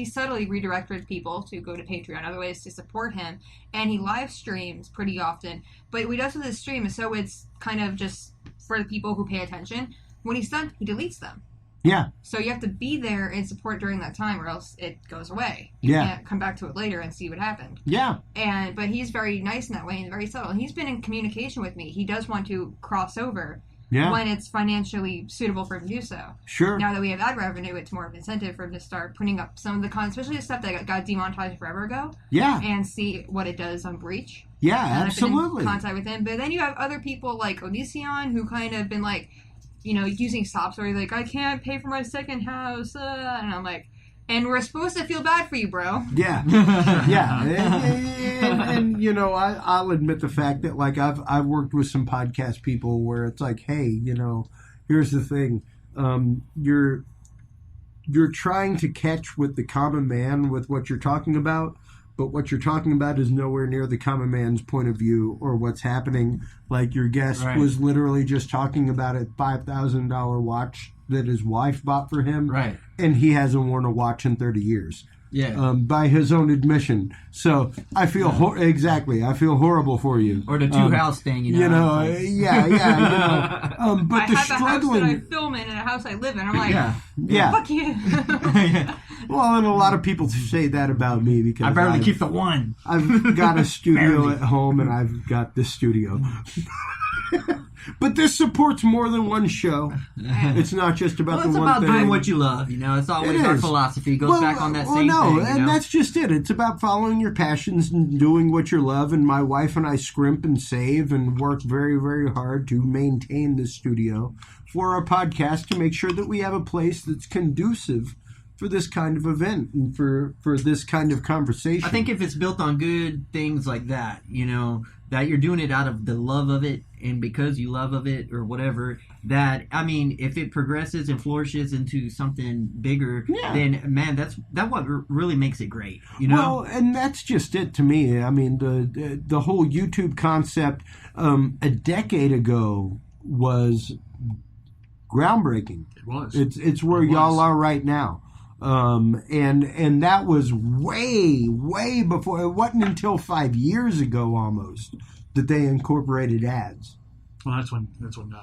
subtly redirected people to go to Patreon, other ways to support him, and he live streams pretty often. But what he does with his stream is so it's kind of just for the people who pay attention. When he's done, he deletes them. Yeah. So you have to be there and support during that time or else it goes away. You can't come back to it later and see what happened. Yeah. But he's very nice in that way and very subtle. And he's been in communication with me. He does want to cross over when it's financially suitable for him to do so. Sure. Now that we have ad revenue, it's more of an incentive for him to start putting up some of the content, especially the stuff that got demonetized forever ago. Yeah. And see what it does on Breach. Yeah, absolutely. I've been in contact with him. But then you have other people like Onision who kind of been like, using sob stories like, I can't pay for my second house. And I'm like, and we're supposed to feel bad for you, bro. Yeah. Yeah. And I'll admit the fact that, like, I've worked with some podcast people where it's like, hey, here's the thing. You're trying to catch with the common man with what you're talking about, but what you're talking about is nowhere near the common man's point of view or what's happening. Like your guest was literally just talking about a $5,000 watch that his wife bought for him. Right. And he hasn't worn a watch in 30 years. Yeah. By his own admission. So I feel I feel horrible for you. Or the two-house thing, but I the have struggling. A house that I film in and a house I live in. I'm like, fuck you. Well, and a lot of people say that about me because I barely keep the one. I've got a studio at home and I've got this studio. But this supports more than one show. It's not just about the one thing. It's about doing what you love. It's always our philosophy. It goes back on that same thing. And that's just it. It's about following your passions and doing what you love. And my wife and I scrimp and save and work very, very hard to maintain this studio for our podcast to make sure that we have a place that's conducive for this kind of event and for this kind of conversation. I think if it's built on good things like that, that you're doing it out of the love of it and because you love of it or whatever, that, I mean, if it progresses and flourishes into something bigger, then, man, that's what really makes it great, Well, and that's just it to me. I mean, the whole YouTube concept a decade ago was groundbreaking. It was. It's where y'all are right now. And that was way before. It wasn't until 5 years ago almost that they incorporated ads. Well, that's when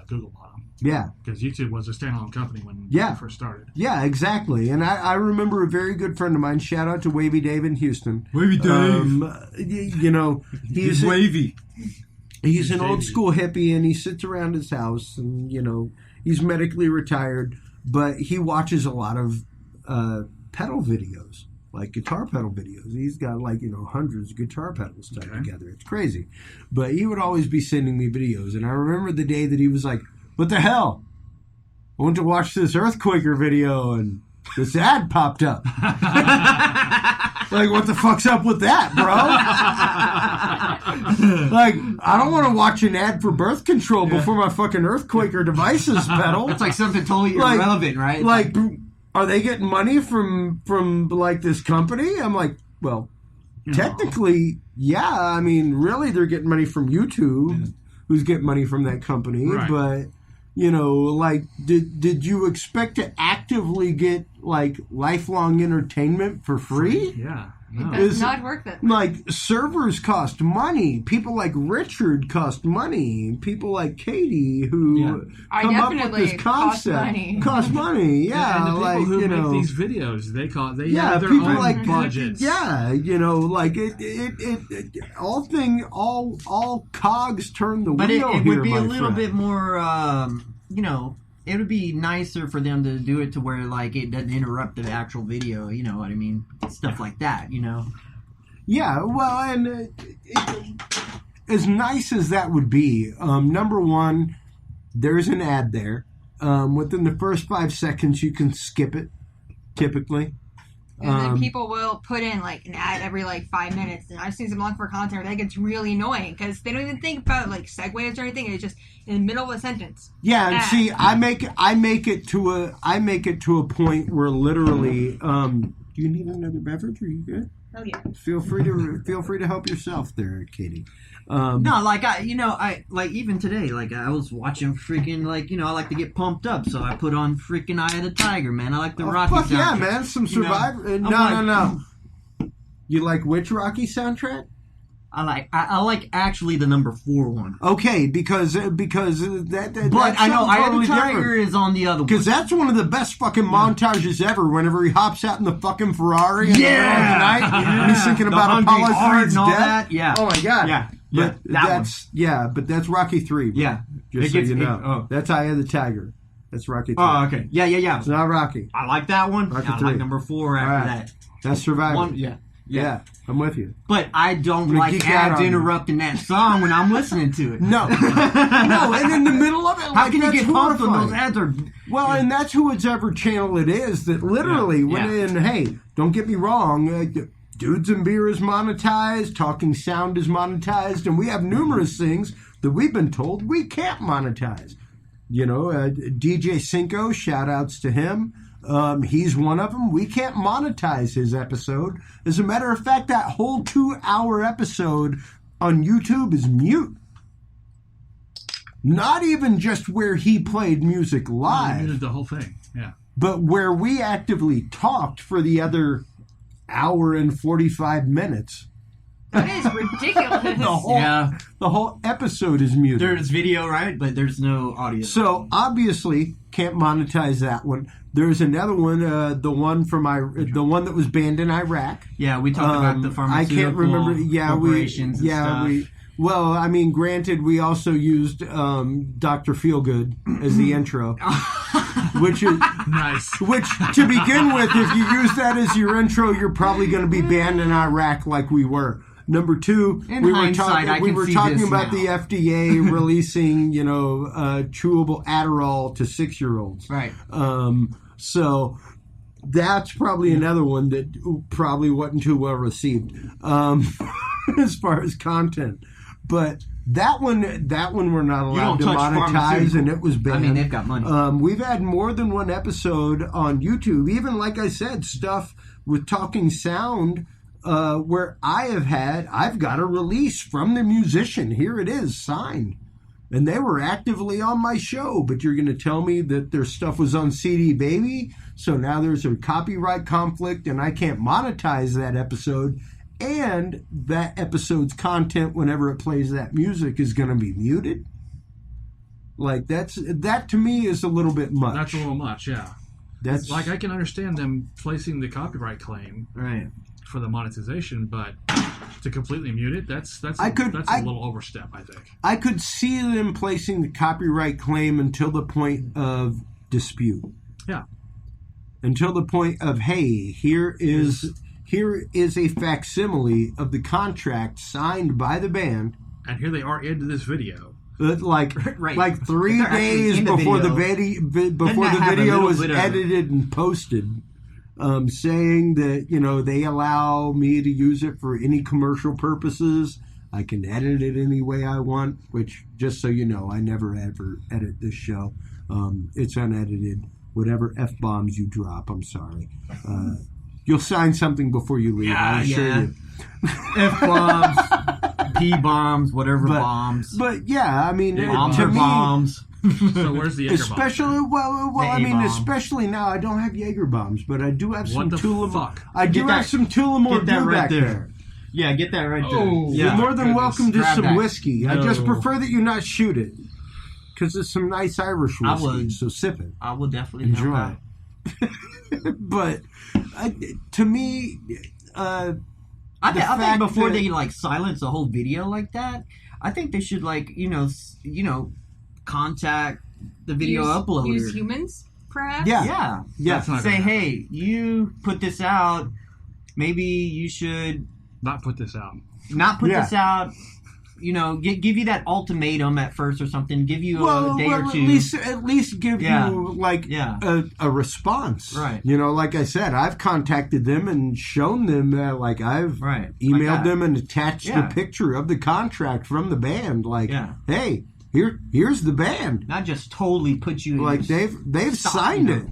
Google bought them. Yeah, because YouTube was a standalone company when it first started. Yeah, exactly. And I remember a very good friend of mine. Shout out to Wavy Dave in Houston. Wavy Dave. He's wavy. He's an old school hippie, and he sits around his house, and he's medically retired, but he watches a lot of pedal videos, like guitar pedal videos. He's got hundreds of guitar pedals tied together. It's crazy. But he would always be sending me videos. And I remember the day that he was like, what the hell? I went to watch this Earthquaker video and this ad popped up. Like, what the fuck's up with that, bro? Like, I don't want to watch an ad for birth control before my fucking Earthquaker devices pedal. It's like something totally irrelevant, right? Like, are they getting money from like this company? I'm like, well, technically, yeah. I mean, really, they're getting money from YouTube, who's getting money from that company. Right. But like, did you expect to actively get like lifelong entertainment for free? Yeah. No. That's not worth it. Like, servers cost money. People like Richard cost money. People like Katie who come up with this concept cost money. Yeah, and the people like who make these videos, they have their people own like budgets. Yeah, like it all cogs turn the but wheel. It here, would be a little friend. bit more, it would be nicer for them to do it to where, like, it doesn't interrupt the actual video, you know what I mean? Stuff like that, Yeah, well, and as nice as that would be, number one, there's an ad there. Within the first 5 seconds, you can skip it, typically. And then people will put in like an ad every 5 minutes, and I've seen some long form content where that gets really annoying because they don't even think about segues or anything. It's just in the middle of a sentence. Yeah, and see, I make it to a point where literally, do you need another beverage? Are you good? Oh yeah. Feel free to help yourself there, Katie. No, like I even today, I was watching freaking I like to get pumped up, so I put on freaking Eye of the Tiger, man. I like the Rocky soundtrack. Yeah, man, some Survivor. No. You like which Rocky soundtrack? I like actually the number 4 one. Okay, because that. But I know Eye of the Tiger is on the other one. Because that's one of the best fucking montages ever. Whenever he hops out in the fucking Ferrari in the middle of the night, and he's thinking about Apollo 3's death. That. Yeah. Oh my god. Yeah. But that's Rocky 3. Bro. Yeah. Just so you know. That's Eye of the Tiger. That's Rocky 3. Oh, okay. Yeah. It's not Rocky. I like that one. Rocky I 3. like number 4 after that. That's Survivor. Yeah, I'm with you. But I don't like ads interrupting that song when I'm listening to it. No, and in the middle of it, how can you get pumped when those ads are? Well, and that's whichever channel it is that literally hey, don't get me wrong, Dudes and Beer is monetized, Talking Sound is monetized, and we have numerous things that we've been told we can't monetize. DJ Cinco, shout outs to him. He's one of them. We can't monetize his episode. As a matter of fact, that whole 2-hour episode on YouTube is mute. Not even just where he played music live. He muted the whole thing, yeah. But where we actively talked for the other hour and 45 minutes. That is ridiculous. The whole episode is muted. There's video, right? But there's no audio. So, obviously, can't monetize that one. There's another one, the one that was banned in Iraq. Yeah, we talked about the pharmaceutical I can't remember. corporations and stuff. Well, I mean, granted, we also used Dr. Feelgood as the intro, which is nice. Which, to begin with, if you use that as your intro, you're probably going to be banned in Iraq like we were. Number 2, we were talking about the FDA releasing, chewable Adderall to 6-year-olds. Right. So, that's probably another one that probably wasn't too well received as far as content. But that one we're not allowed to monetize, and it was banned. I mean, they've got money. We've had more than one episode on YouTube. Even, like I said, stuff with talking sound where I've got a release from the musician. Here it is, signed. And they were actively on my show, but you're going to tell me that their stuff was on CD Baby, so now there's a copyright conflict and I can't monetize that episode, and that episode's content, whenever it plays that music, is going to be muted? Like, that to me is a little bit much. That's a little much, yeah. That's like, I can understand them placing the copyright claim for the monetization, but to completely mute it, that's a little overstep, I think. I could see them placing the copyright claim until the point of dispute. Yeah. Until the point of, hey, here is a facsimile of the contract signed by the band, and here they are into this video. Like 3 days before the video was edited and posted, saying that they allow me to use it for any commercial purposes. I can edit it any way I want. Which, just so you know, I never ever edit this show. It's unedited. Whatever F-bombs you drop, I'm sorry. You'll sign something before you leave. I assure you. F-bombs. P-bombs, whatever bombs. But yeah, I mean, bombs to are me, bombs. So where's the Jaeger bomb? Especially now, I don't have Jaeger bombs, but I do have some Tullamore. I do have some Get Tullamore that right back there. there. Yeah, get that right there. Oh, You're more than welcome to Grab some that. whiskey. No. I just prefer that you not shoot it, because it's some nice Irish whiskey. I would. So sip it. I will definitely Enjoy. But to me, I think before they silence the whole video like that, I think they should contact the video uploader. Use humans, perhaps. Yeah. Say, hey, you put this out. Maybe you should not put this out. This out. Give you that ultimatum at first or something. Give you a day or two. At least give you a response. Right. Like I said, I've contacted them and shown them I've emailed them and attached a picture of the contract from the band. Hey, here's the band. Not just totally put you in they've signed it.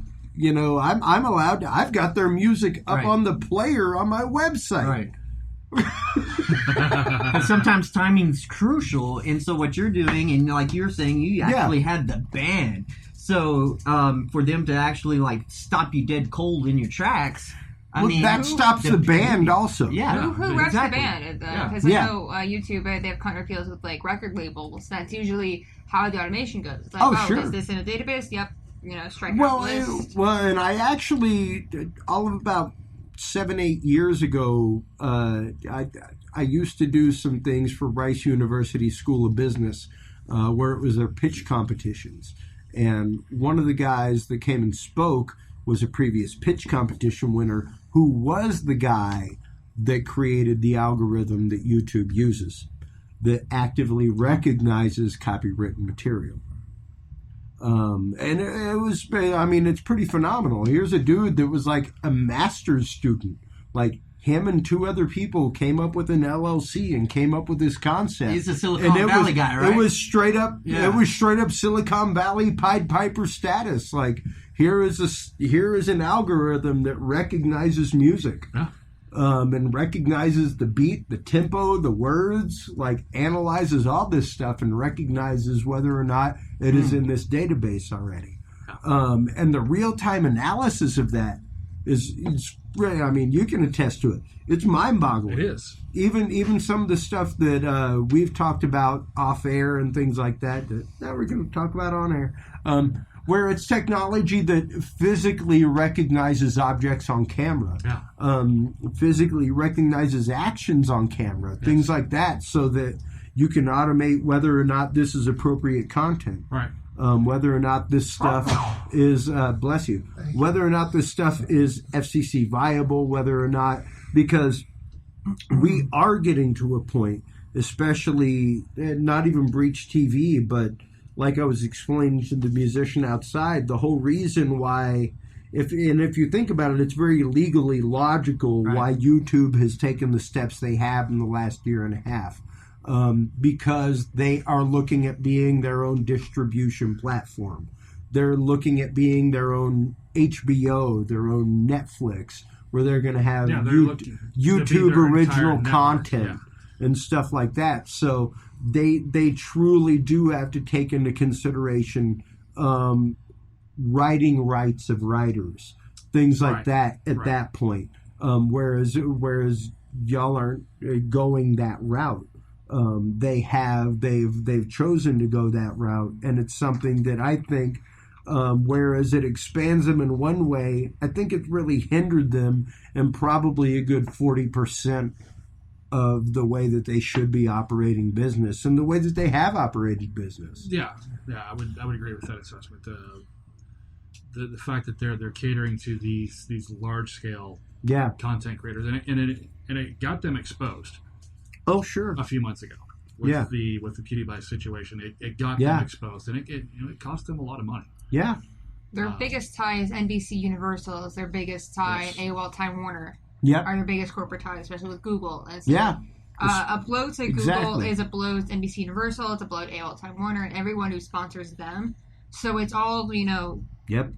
I'm allowed to. I've got their music up on the player on my website. Right. Sometimes timing's crucial, and so what you're doing, and like you're saying, you actually had the band. So for them to actually stop you dead cold in your tracks, that stops the band also. Yeah. Who reps the band? Because I know YouTube, they have contract deals with record labels. That's usually how the automation goes. It's sure. Is this in a database? Yep. Strike out list. And I actually, all of about 7-8 years ago, I used to do some things for Rice University School of Business, where it was their pitch competitions. And one of the guys that came and spoke was a previous pitch competition winner who was the guy that created the algorithm that YouTube uses that actively recognizes copywritten material. And it was, it's pretty phenomenal. Here's a dude that was a master's student. Him and 2 other people came up with an LLC and came up with this concept. He's a Silicon Valley guy, right? It was straight up. Yeah. It was straight up Silicon Valley Pied Piper status. Here is an algorithm that recognizes music. Yeah. And recognizes the beat, the tempo, the words, analyzes all this stuff and recognizes whether or not it is in this database already. And the real-time analysis of that is really, you can attest to it. It's mind-boggling. It is. Even some of the stuff that we've talked about off-air and things like that now we're going to talk about on air. Where it's technology that physically recognizes objects on camera, physically recognizes actions on camera, things like that, so that you can automate whether or not this is appropriate content. Right. Whether or not this stuff is, whether or not this stuff is FCC viable, whether or not, because we are getting to a point, especially, not even Breach TV, but like I was explaining to the musician outside, the whole reason why if you think about it, it's very legally logical why YouTube has taken the steps they have in the last year and a half, because they are looking at being their own distribution platform. They're looking at being their own HBO, their own Netflix, where they're going to have YouTube original content and stuff like that. So they truly do have to take into consideration writing rights of writers, things like that at that point. Whereas y'all aren't going that route. They've chosen to go that route, and it's something that I think, whereas it expands them in one way, I think it really hindered them in probably a good 40% of the way that they should be operating business and the way that they have operated business. Yeah, I would agree with that assessment. The fact that they're catering to these large scale content creators, and it got them exposed. Oh, sure. A few months ago with the PewDiePie situation, it got them exposed, and it cost them a lot of money. Yeah. Their biggest tie is NBC Universal. Is their biggest tie. AOL Time Warner. Yep. Are their biggest corporate ties, especially with Google. And so, a blow to Google is a blow to NBC Universal. It's a blow to AOL Time Warner and everyone who sponsors them. So it's all,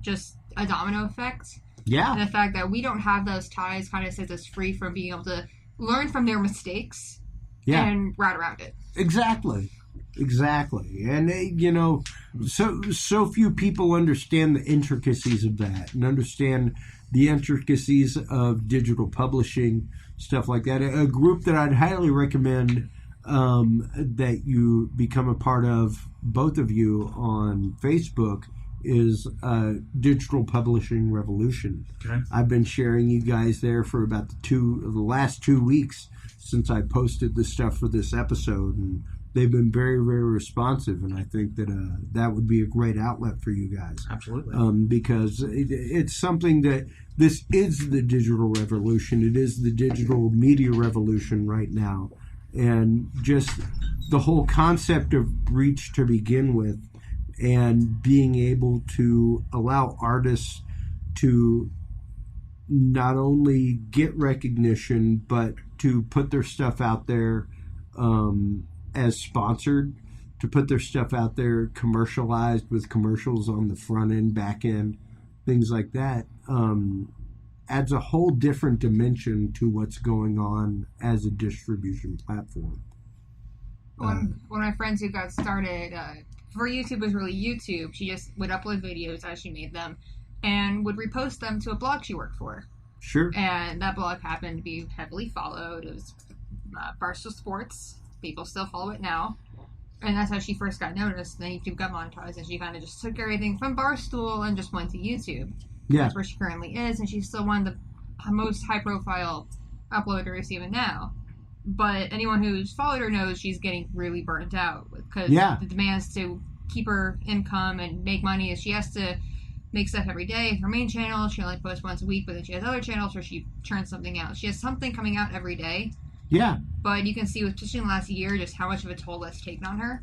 just a domino effect. Yeah. And the fact that we don't have those ties kind of sets us free from being able to learn from their mistakes and route around it. Exactly. And, so few people understand the intricacies of that and understand the intricacies of digital publishing, stuff like that. A group that I'd highly recommend that you become a part of, both of you, on Facebook is Digital Publishing Revolution. Okay. I've been sharing you guys there for about the last 2 weeks since I posted the stuff for this episode, and they've been very, very responsive, and I think that that would be a great outlet for you guys. Absolutely. Because it's something that this is the digital revolution. It is the digital media revolution right now. And just the whole concept of reach to begin with, and being able to allow artists to not only get recognition, but to put their stuff out there as sponsored, to put their stuff out there commercialized with commercials on the front end, back end, things like that, adds a whole different dimension to what's going on as a distribution platform. One of my friends who got started, before YouTube was really YouTube, she just would upload videos as she made them and would repost them to a blog she worked for. Sure. And that blog happened to be heavily followed. It was Barstool Sports. People still follow it now. And that's how she first got noticed. And then YouTube got monetized, and she kind of just took everything from Barstool and just went to YouTube. Yeah. That's where she currently is, and she's still one of the most high-profile uploaders even now. But anyone who's followed her knows she's getting really burnt out because the demands to keep her income and make money is she has to make stuff every day. Her main channel, she only posts once a week, but then she has other channels where she churns something out. She has something coming out every day. Yeah. But you can see, especially in the last year, just how much of a toll that's taken on her.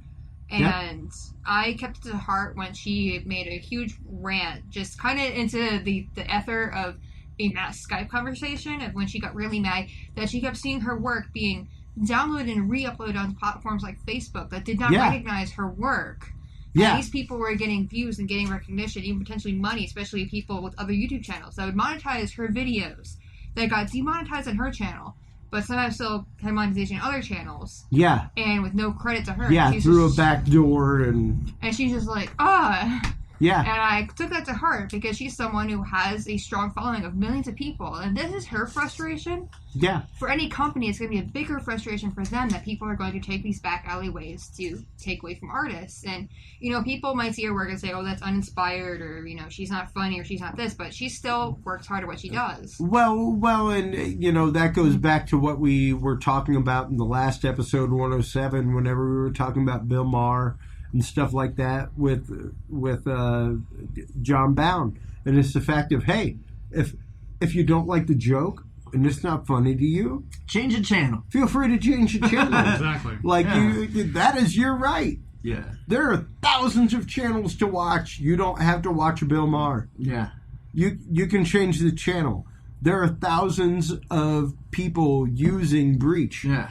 And I kept it to heart when she made a huge rant, just kind of into the ether of a mass Skype conversation, of when she got really mad that she kept seeing her work being downloaded and re-uploaded on platforms like Facebook that did not recognize her work. Yeah. And these people were getting views and getting recognition, even potentially money, especially people with other YouTube channels that would monetize her videos that got demonetized on her channel, but sometimes still had monetization on other channels. Yeah. And with no credit to her. Yeah, through a back door and she's just like, Yeah. And I took that to heart because she's someone who has a strong following of millions of people. And this is her frustration. Yeah. For any company, it's going to be a bigger frustration for them that people are going to take these back alleyways to take away from artists. And, people might see her work and say, oh, that's uninspired, or, she's not funny, or she's not this, but she still works hard at what she does. Well, and, that goes back to what we were talking about in the last episode 107, whenever we were talking about Bill Maher and stuff like that with John Bound. And it's the fact of, hey, if you don't like the joke and it's not funny to you, change the channel. Feel free to change the channel. Exactly. That is your right. Yeah. There are thousands of channels to watch. You don't have to watch a Bill Maher. Yeah. You can change the channel. There are thousands of people using Breach. Yeah.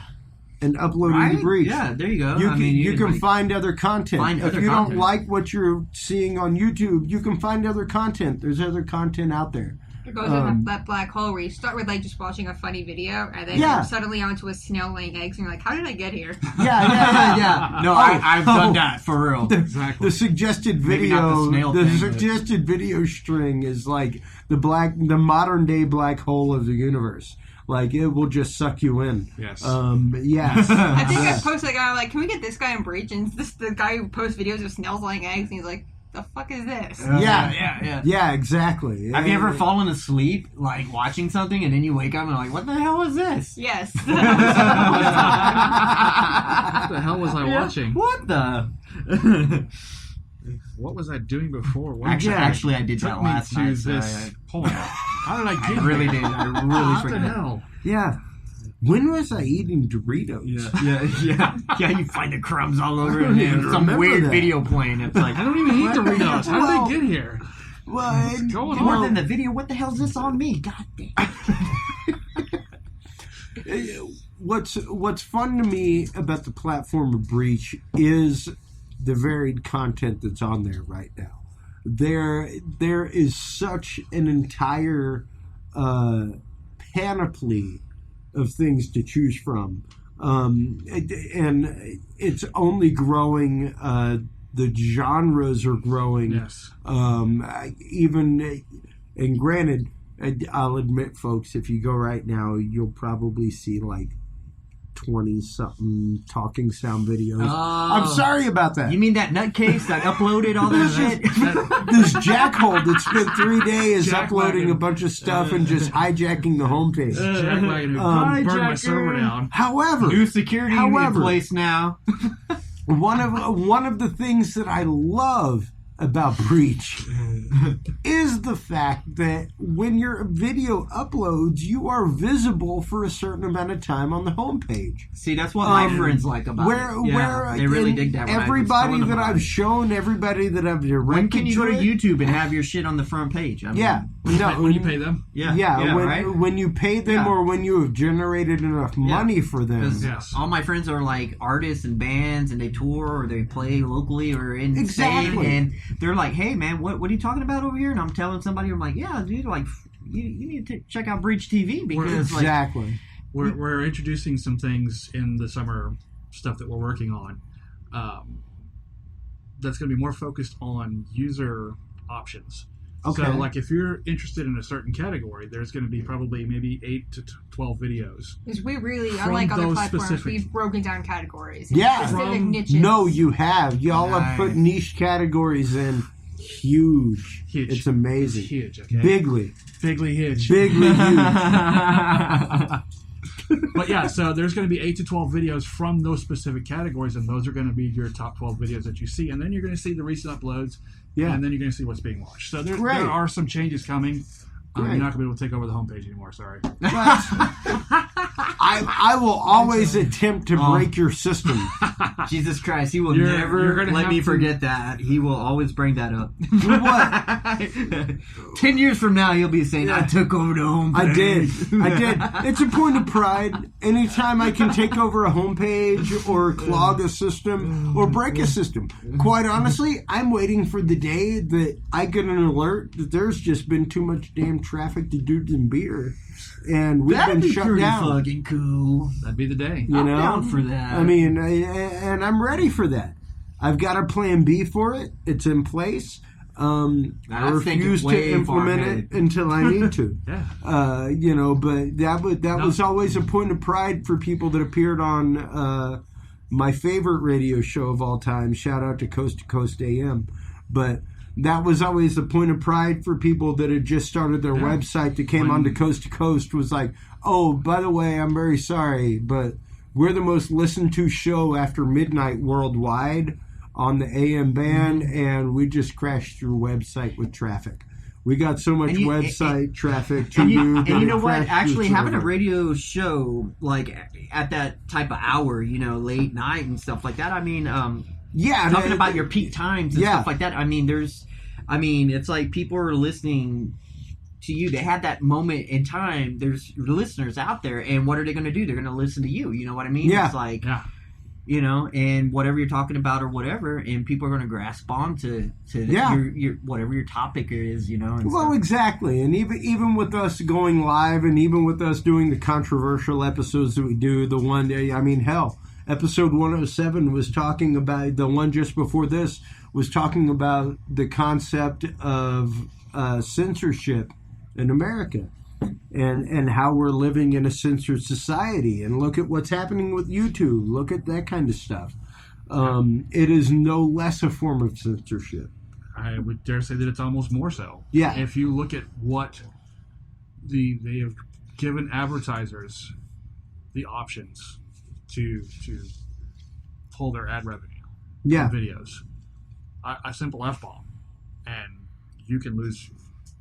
And uploading to Breach. Yeah, there you go. You can find other content. If you don't like what you're seeing on YouTube, you can find other content. There's other content out there. It goes in that black hole where you start with like just watching a funny video, and then you're suddenly onto a snail laying eggs, and you're like, "How did I get here?" Yeah. No, I've done that for real. The suggested video, suggested video string is like the modern day black hole of the universe. Like, it will just suck you in. Yes. Yes. I think I posted a guy, like, can we get this guy in Breach? And this the guy who posts videos of snails laying eggs, and he's like, the fuck is this? Yeah, exactly. Have you ever fallen asleep, like, watching something, and then you wake up and like, what the hell is this? Yes. What the hell was I watching? What the? What was I doing before? Actually, I did that last night. Hold on. How did I get I really did. I really What the forgot. hell? Yeah. When was I eating Doritos? Yeah, you find the crumbs all over and then some weird video playing. It's like, I don't even eat Doritos. How did they get here? What's going more on? than the video, what the hell's this on me? God damn. What's fun to me about the platform of Breach is the varied content that's on there right now. There is such an entire panoply of things to choose from, and it's only growing. The genres are growing. Yes. Even, and granted, I'll admit, folks, if you go right now, you'll probably see like 20-something talking sound videos. I'm sorry about that. You mean that nutcase that uploaded all that shit? This jackhole that spent 3 days uploading a bunch of stuff and just hijacking the homepage. Jackwagon who burned my server down. However, New security in place now. one of the things that I love about Breach is the fact that when your video uploads, you are visible for a certain amount of time on the homepage. See, that's what my friends like about it. Yeah, they really dig that. Everybody that I've shown, everybody that I've directed. When can you go to YouTube and have your shit on the front page? I mean, when you pay them. When you pay them or when you have generated enough money for them. Yes. All my friends are like artists and bands, and they tour or they play locally or in state, and they're like, "Hey, man, what are you talking about over here?" And I'm telling somebody, I'm like, "Yeah, dude, like you need to check out Breach TV because we're introducing some things in the summer stuff that we're working on. That's going to be more focused on user options." Okay. So, like, if you're interested in a certain category, there's going to be probably maybe 8 to 12 videos. Because we really, unlike other platforms, we've broken down categories. Specific niches. No, you have. Y'all have put niche categories in. Huge. It's amazing. It's huge, okay? Bigly huge. Bigly huge. But yeah, so there's going to be 8 to 12 videos from those specific categories, and those are going to be your top 12 videos that you see. And then you're going to see the recent uploads, and then you're going to see what's being watched. So there are some changes coming. You're not going to be able to take over the homepage anymore, sorry. I will always attempt to break your system. Jesus Christ, he will never let me forget that. He will always bring that up. What? 10 years from now, he'll be saying, I took over the homepage. I did. It's a point of pride. Anytime I can take over a homepage or clog a system or break a system. Quite honestly, I'm waiting for the day that I get an alert that there's just been too much damn traffic to Dudes and Beer. And we've been shut down. Fucking cool. That'd be the day. You know? I'm down for that. I mean, and I'm ready for that. I've got a plan B for it. It's in place. I refuse to implement it until I need to. But that was always a point of pride for people that appeared on my favorite radio show of all time. Shout out to Coast AM. But that was always a point of pride for people that had just started their website that came onto Coast to Coast, was like, oh, by the way, I'm very sorry, but we're the most listened to show after midnight worldwide on the AM band, and we just crashed your website with traffic. We got so much website traffic to you. And you know what? Actually, having a radio show like at that type of hour, late night and stuff like that. I mean, talking about your peak times and stuff like that. I mean, it's like people are listening to you. They had that moment in time. There's listeners out there, and what are they going to do? They're going to listen to you. You know what I mean? Yeah. It's like, you know, and whatever you're talking about or whatever, and people are going to grasp on to your whatever your topic is, you know. And well, exactly. And even with us going live, and even with us doing the controversial episodes that we do, the one, I mean, hell, episode 107 was talking about, the one just before this was talking about the concept of censorship in America. And how we're living in a censored society. And look at what's happening with YouTube. Look at that kind of stuff. It is no less a form of censorship. I would dare say that it's almost more so. Yeah. If you look at what they have given advertisers the options to pull their ad revenue from videos. A simple F-bomb. And you can lose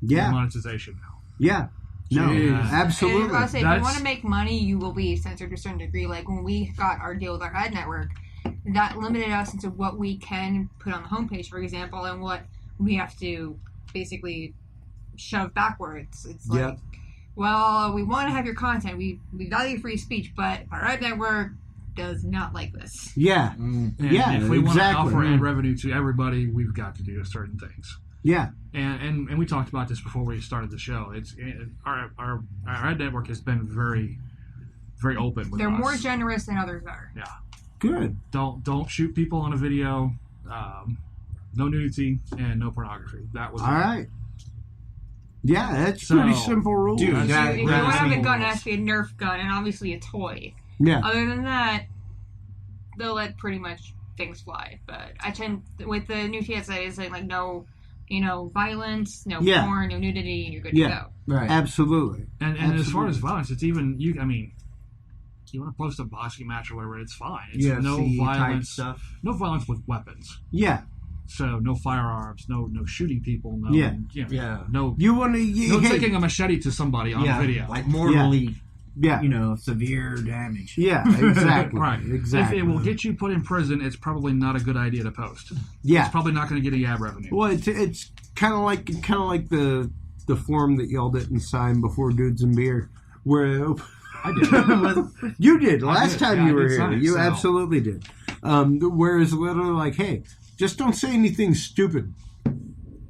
your monetization now. Yeah. No, absolutely. And I was say, if you want to make money, you will be censored to a certain degree. Like when we got our deal with our ad network, that limited us into what we can put on the homepage, for example, and what we have to basically shove backwards. It's like, well, we want to have your content. We value free speech, but our ad network does not like this. Yeah. And if we want to offer ad revenue to everybody, we've got to do certain things. Yeah. And we talked about this before we started the show. Our ad network has been very, very open with us. They're more generous than others are. Yeah. Good. Don't shoot people on a video. No nudity and no pornography. That was all right. Yeah, that's pretty simple rules. Dude, if you want to have a gun, it has to be a Nerf gun and obviously a toy. Yeah. Other than that, they'll let pretty much things fly. But I tend, with the new TSA, it's like no, violence, no porn, no nudity, and you're good to go. Right. Absolutely. And as far as violence, it's even you want to post a boxing match or whatever, it's fine. It's no violence stuff. No violence with weapons. Yeah. So no firearms, no shooting people, no no you want to taking a machete to somebody on video. Like morally severe damage. Yeah, exactly. Right. Exactly. If it will get you put in prison, it's probably not a good idea to post. Yeah. It's probably not going to get a ad revenue. Well, it's kind of like the form that y'all didn't sign before Dudes and Beer, where I did. You did last time you were here. Sign, you absolutely did. Whereas literally like, hey, just don't say anything stupid.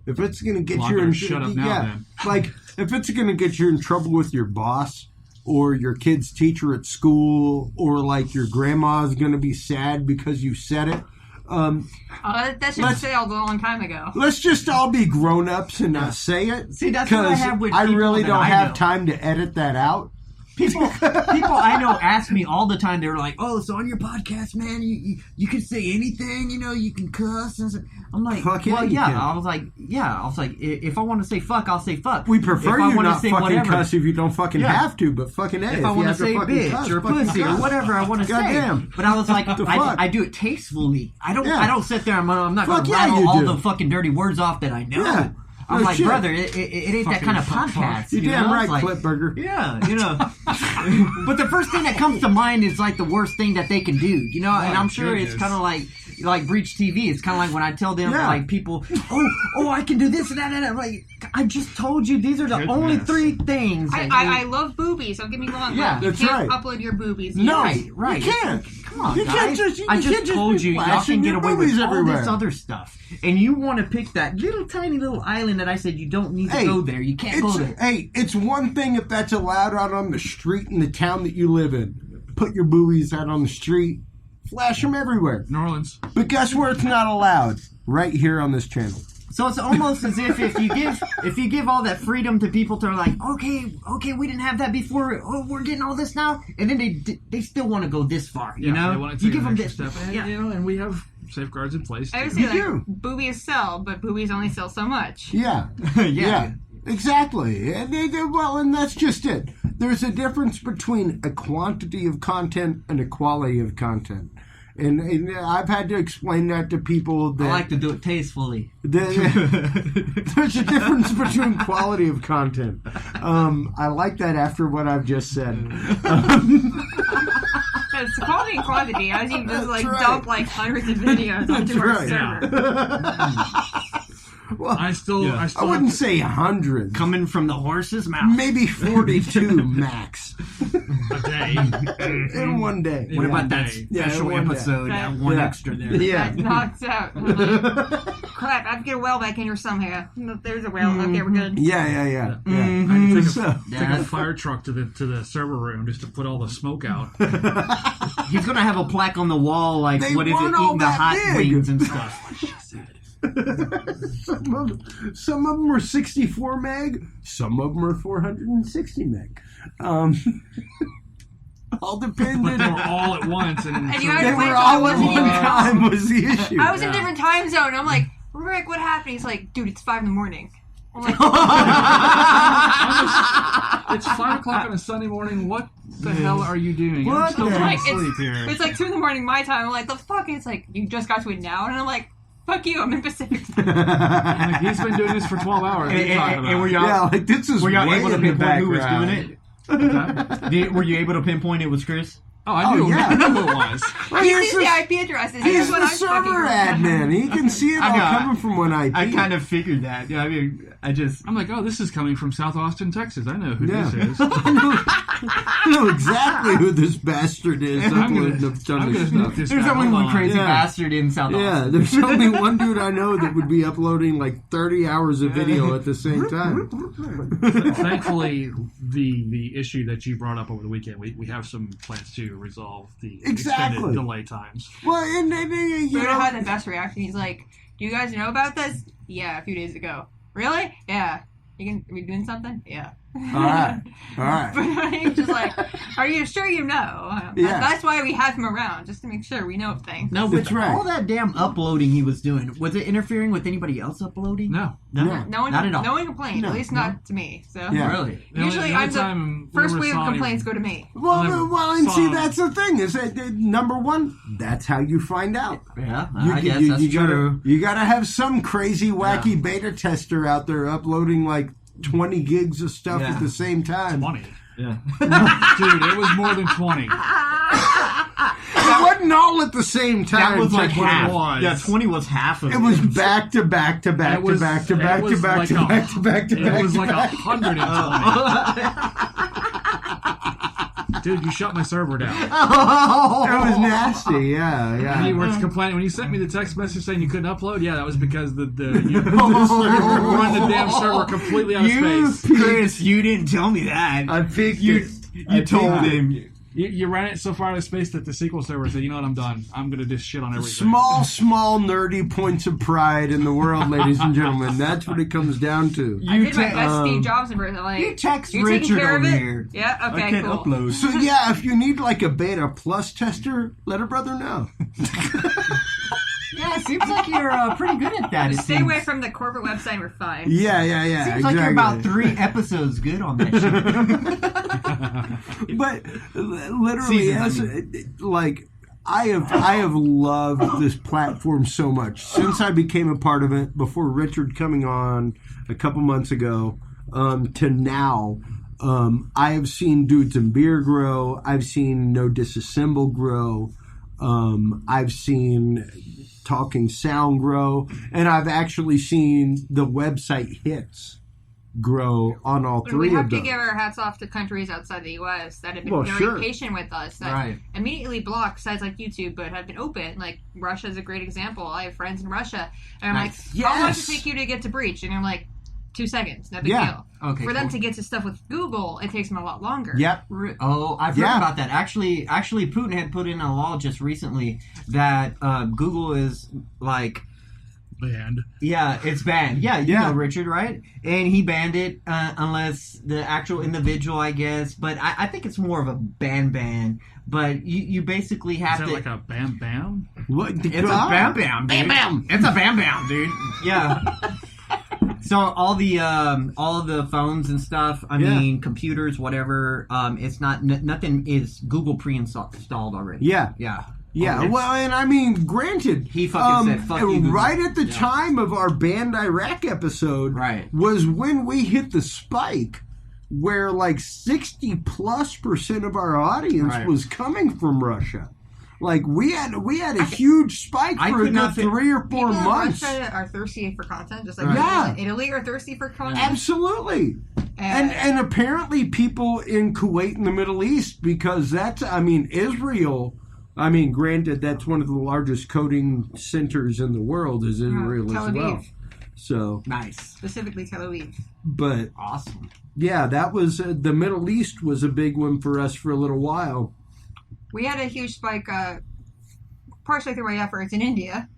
If it's going to get you in shut up now, then. Like if it's going to get you in trouble with your boss or your kid's teacher at school, or like your grandma's going to be sad because you said it. That should have sailed a long time ago. Let's just all be grown-ups and not say it. See, that's what I have with people really don't have know. time to edit that out. People I know ask me all the time. They're like, "Oh, so on your podcast, man, you can say anything, you can cuss." And I'm like, fuck yeah, "Well, you can." I was like, if I want to say fuck, I'll say fuck. We prefer you not say fucking whatever. cuss if you don't fucking have to, but fucking if I want to say bitch or pussy or whatever I want to say. Goddamn. But I was like, I do it tastefully. I don't sit there. I'm not going to rattle all the fucking dirty words off that I know. Yeah. I'm like, brother, it ain't that kind of podcast. You're damn right, like, Clipburger. Yeah, But the first thing that comes to mind is like the worst thing that they can do, And I'm sure it's kind of like Breach TV. It's kind of like when I tell them, like people, oh, I can do this and that and that. I'm like, I just told you these are the only three things. I love boobies. Don't get me wrong. Yeah, you that's can't right. upload your boobies. No, right. You can't. Come on, you guys. I just told you y'all can get away with all this other stuff, and you want to pick that tiny little island that I said you don't need to go there. You can't go there. Hey, it's one thing if that's allowed out on the street in the town that you live in. Put your boobies out on the street, flash them everywhere. New Orleans. But guess where it's not allowed? Right here on this channel. So it's almost as if you give all that freedom to people to like, okay, we didn't have that before. Oh, we're getting all this now, and then they still want to go this far. They want to you take give an them extra this step, and we have safeguards in place. I would say boobies sell, but boobies only sell so much. Yeah, yeah, exactly. And that's just it. There's a difference between a quantity of content and a quality of content. And I've had to explain that to people. That I like to do it tastefully. There's a difference between quality of content. I like that after what I've just said. It's quality and quantity. I was even just dump like hundreds of videos onto our server. Well, I wouldn't say hundreds. Coming from the horse's mouth. Maybe 42 max. A day. In one day. What about that Yeah, special one day. episode? That one extra there. Yeah. That knocks out. Crap, I have to get a well back in here somehow. There's a well. Okay, we're good. Yeah. I had to take Yeah. a fire truck to the server room just to put all the smoke out. He's gonna have a plaque on the wall like, They what is it, weren't all eating the that hot big. wings and stuff. Some of them are 64 meg. Some of them are 460 meg. All depended. They were all at once, and you had They to wait were till I all at wasn't one even time was the issue. I was in a different time zone. I'm like, Rick, what happened? He's like, dude, it's 5 a.m. I'm like, it's 5 o'clock on a Sunday morning. What the hell are you doing? What I'm still the- trying like, to sleep here. it's like 2 a.m. my time. I'm like, the fuck? And it's like, you just got to it now? And I'm like, fuck you, I'm in Pacific time. I'm like, he's been doing this for 12 hours. What are you talking about? And were y'all, Yeah, like this is were y'all way able to in the pinpoint who was background. doing it? Were you able to pinpoint it was Chris? Oh, I knew, yeah. I knew who it was. Well, He he's sees the, the IP addresses. he's Here's what the I'm fucking server around. admin. He can see it I all know. coming from one IP. I kind of figured that. Yeah, I mean, I'm like, oh, this is coming from South Austin, Texas. I know who Yeah. this is. I know exactly who this bastard is. I'm uploading gonna a ton of snoop stuff. this there's guy. only Hold one on. crazy Yeah. bastard in South Yeah, Austin. there's only one dude I know that would be uploading like 30 hours of video at the same time. Thankfully, the issue that you brought up over the weekend, we have some plans to resolve the Exactly. extended delay times. Well, and you Buddha know, had the best reaction. He's like, do you guys know about this? Yeah, a few days ago. Really? Yeah. Are we doing something? Yeah. all right. But he's just like, are you sure you know? Yeah. That's why we have him around, just to make sure we know things. No, That's but right. all that damn uploading he was doing, was it interfering with anybody else uploading? No. No. No one, Not at all. No one complained, No, at least not to me. So Yeah. Really? usually I'm the first wave of complaints go to me. Well, and see, Song. that's the thing. Is that number one? That's how you find out. Yeah, You, I guess that's true. You gotta have some crazy, wacky beta tester out there uploading like 20 gigs of stuff Yeah. at the same time. 20. Yeah. Dude, it was more than 20. It wasn't all at the same time. That was like Check what half. it was. Yeah, 20 was half of it. It was back to back to back It to was- back to it back to was back like to a- back to back to back. It was to like back. 120. Dude, you shut my server down. It was nasty. Yeah, And you yeah. were complaining when you sent me the text message saying you couldn't upload. Yeah, that was because you run the damn server completely out of space. Chris, you didn't tell me that. I picked You told him. You ran it so far out of space that the SQL server said, "You know what? I'm done. I'm gonna just shit on everything." Small nerdy points of pride in the world, ladies and gentlemen. That's what it comes down to. I did my best Steve Jobs impression. Like, you text you taking Richard care of over it? here. Yeah. Okay. I can't cool. upload. So yeah, if you need like a beta plus tester, let a brother know. Yeah, it seems like you're pretty good at that. It Stay seems. away from the corporate website. We're fine. Yeah. Seems Exactly. like you're about 3 episodes good on that shit. But literally, Seasons, I have loved this platform so much since I became a part of it. Before Richard coming on a couple months ago, to now. I have seen Dudes and Beer grow. I've seen No Disassemble grow. I've seen Talking Sound grow. And I've actually seen the website hits grow on all three We have of to them. give our hats off to countries outside the U.S. that have been Well, very sure. patient with us. That Right. immediately block sites like YouTube, but have been open. Like Russia's a great example. I have friends in Russia, and I'm Nice. like, "How long does Yes. it take you to get to Breach?" And I'm like, 2 seconds, no big Yeah. deal. Okay, For them cool. to get to stuff with Google, it takes them a lot longer. Yep. Oh, I've heard Yeah. about that. Actually, Putin had put in a law just recently that Google is like, Banned. yeah, it's banned. Yeah, you Yeah. know Richard, right? And he banned it unless the actual individual, I guess. But I think it's more of a ban. But you basically Is have that to. like a bam bam? What? It's a bam bam, dude. Bam bam. It's a bam bam, dude. Yeah. So all the phones and stuff. I Yeah. mean, computers, whatever. It's not nothing is Google pre-installed already. Yeah. Yeah. Yeah, Okay. well, and I mean, granted, He fucking said, "Fuck you, Google." right at the Yeah. time of our banned Iraq episode, Right. was when we hit the spike where like 60+% of our audience Right. was coming from Russia. Like we had a huge spike for a good 3 or 4 people months. in Russia are thirsty for content, just like Yeah. people in Italy are thirsty for content. Absolutely. And apparently people in Kuwait and the Middle East, because Israel, granted, that's one of the largest coding centers in the world is Israel Tel as well. Aviv. So Nice. Specifically Tel Aviv. but Awesome. yeah, that was the Middle East was a big one for us for a little while. We had a huge spike, partially through my efforts in India,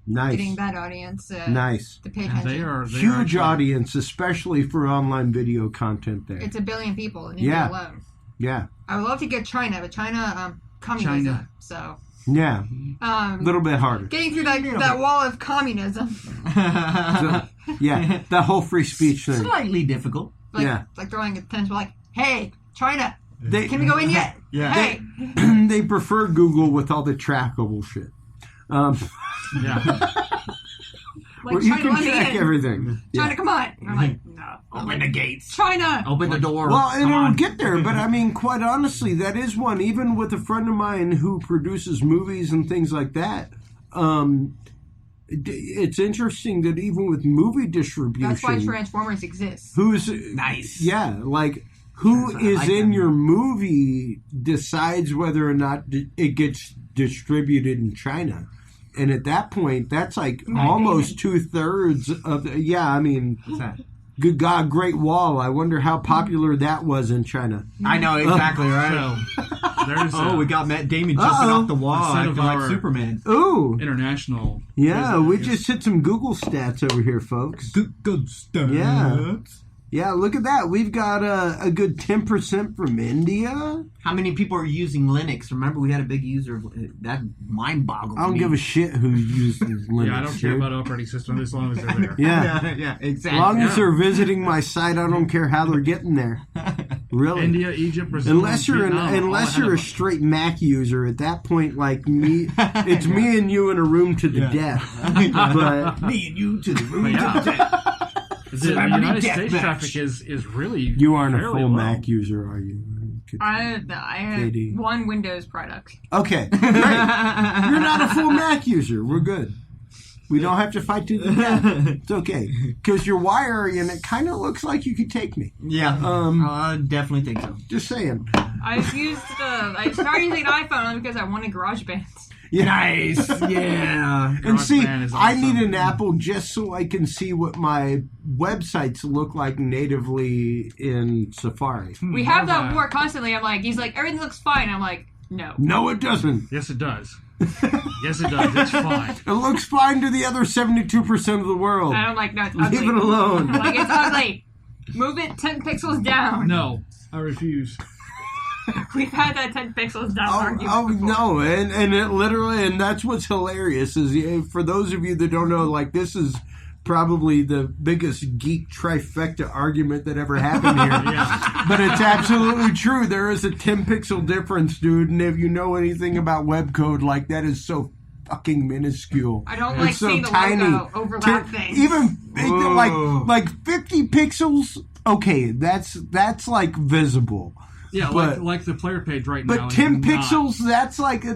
Nice. getting that audience Nice. to pay And attention. they are Huge actually- audience, especially for online video content there. It's 1 billion people in India alone. Yeah. I would love to get China, but China, communism. China. So, Yeah. A little bit harder. getting through that wall of communism, So, yeah. That whole free speech thing. Slightly difficult. Yeah. like throwing attention, like, hey, China, They can we go in yet? Yeah. Hey, they prefer Google with all the trackable shit. Yeah. like, Where you China, can let me track in. everything. China, Yeah. come on. And I'm like, no. Open the gates. China. Open the door. Well, and Come it'll on. get there, but quite honestly, that is one. Even with a friend of mine who produces movies and things like that, it's interesting that even with movie distribution, That's why Transformers exists. who's Nice. yeah, like who I is like in that. your movie decides whether or not it gets distributed in China. And at that point, that's like almost 2/3 of the, What's that? good God, Great Wall. I wonder how popular that was in China. I know exactly right. So there's Oh, we got Matt Damon jumping Uh-oh. off the wall Instead of acting like our- Superman. Ooh. international. Yeah, business. we just hit some Google stats over here, folks. Good stuff. Yeah. Yeah, look at that. We've got a good 10% from India. How many people are using Linux? Remember, we had a big user of that. Mind boggles. I don't give a shit who uses Linux. Yeah, I don't care dude. about operating system as long as they're there. Yeah. yeah, As exactly. long as Yeah. they're visiting my site, I don't care how they're getting there. Really. India, Egypt, Brazil, Unless you're Vietnam, all unless ahead you're a of us. straight Mac user, at that point, like me, it's me and you in a room to the death. But Me and you to the But room. yeah. The Celebrity United death States match. traffic is really you aren't a fairly full low. Mac user, are you? I have Katie. one Windows product. Okay, great. You're not a full Mac user. We're good. We don't have to fight to the death. It's okay because you're wiry and it kind of looks like you could take me. Yeah, I definitely think so. Just saying. I started using an iPhone because I wanted GarageBand. Yeah. Nice. Yeah. And see, GarageBand is I need awesome. an Apple just so I can see what my websites look like natively in Safari. We have that war constantly. He's like, everything looks fine. I'm like, no. No, it doesn't. Yes, it does. Yes, it does. It's fine. It looks fine to the other 72% of the world. And I'm like, no, it's ugly. Leave it alone. I'm like, it's ugly. Move it 10 pixels down. No, I refuse. We've had that 10 pixels down argument Oh before. no, and it literally, and that's what's hilarious is for those of you that don't know, like this is probably the biggest geek trifecta argument that ever happened here. Yeah. But it's absolutely true. There is a 10 pixel difference, dude, and if you know anything about web code, like that is so fucking minuscule. I don't It's like so seeing the tiny. logo overlap things. Even Whoa. like 50 pixels. Okay, that's like visible. Yeah, But- like the player page right now. But is 10 not- pixels,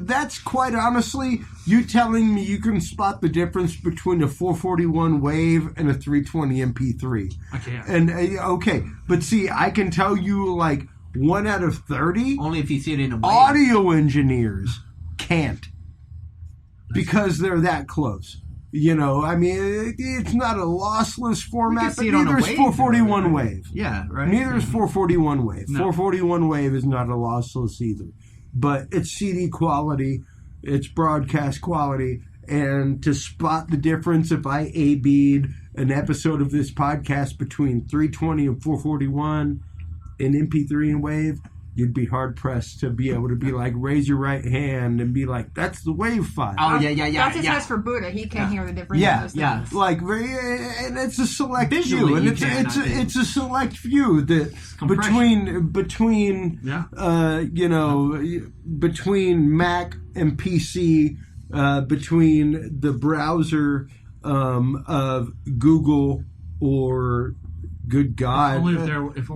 that's quite honestly, you telling me you can spot the difference between a 441 wave and a 320 MP3. I can't. And, okay, but see, I can tell you like 1 out of 30 Only if you see it in a wave. audio engineers can't because they're that close. You know, I mean, it's not a lossless format, but see it on a neither is wave, 441 though, right? wave. Yeah, right. Neither is 441 wave. No. 441 wave is not a lossless either. But it's CD quality, it's broadcast quality, and to spot the difference if I A-B'd an episode of this podcast between 320 and 441 in MP3 and wave, you'd be hard-pressed to be able to be like, raise your right hand and be like, that's the wave file. Oh, yeah. That's his test for Buddha. He can't hear the difference. Yeah, in those yeah. things. Like, and it's a select Visually, few, and you it's can, it's I think. it's a select few that compression. between Yeah. between Mac and PC, between the browser of Google or Good God.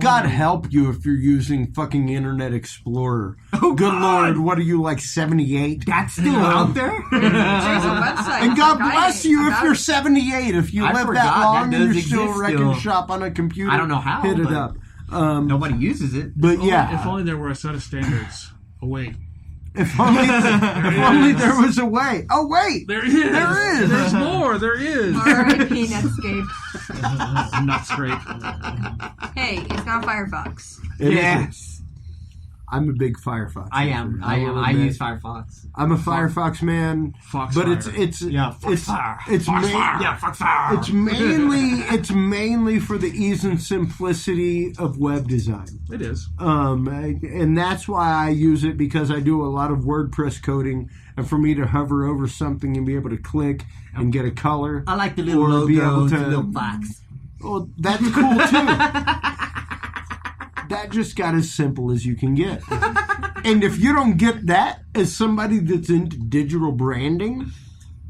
God help you if you're using fucking Internet Explorer. Oh, Good God. Lord, what are you, like 78? That's still out there? There's a website. And God bless you if you're 78. If you I live forgot that long that and does you're still exist wrecking still. shop on a computer, I don't know how, hit it but- up. Nobody uses it. But yeah, If only there were a set of standards. Oh, wait. if only there was a way. Oh, wait. There is. There is. There's more. There is. R.I.P. Netscape. Not scrape. Hey, it's not Firefox. It Yes. isn't. I'm a big Firefox. I am. will I admit. use Firefox. I'm a Firefox man, Foxfire. but it's Foxfire. it's mainly for the ease and simplicity of web design. It is. And that's why I use it, because I do a lot of WordPress coding, and for me to hover over something and be able to click and get a color. I like the little Or logo, be able to- the little fox. Well, that's cool too. That just got as simple as you can get. And if you don't get that as somebody that's into digital branding,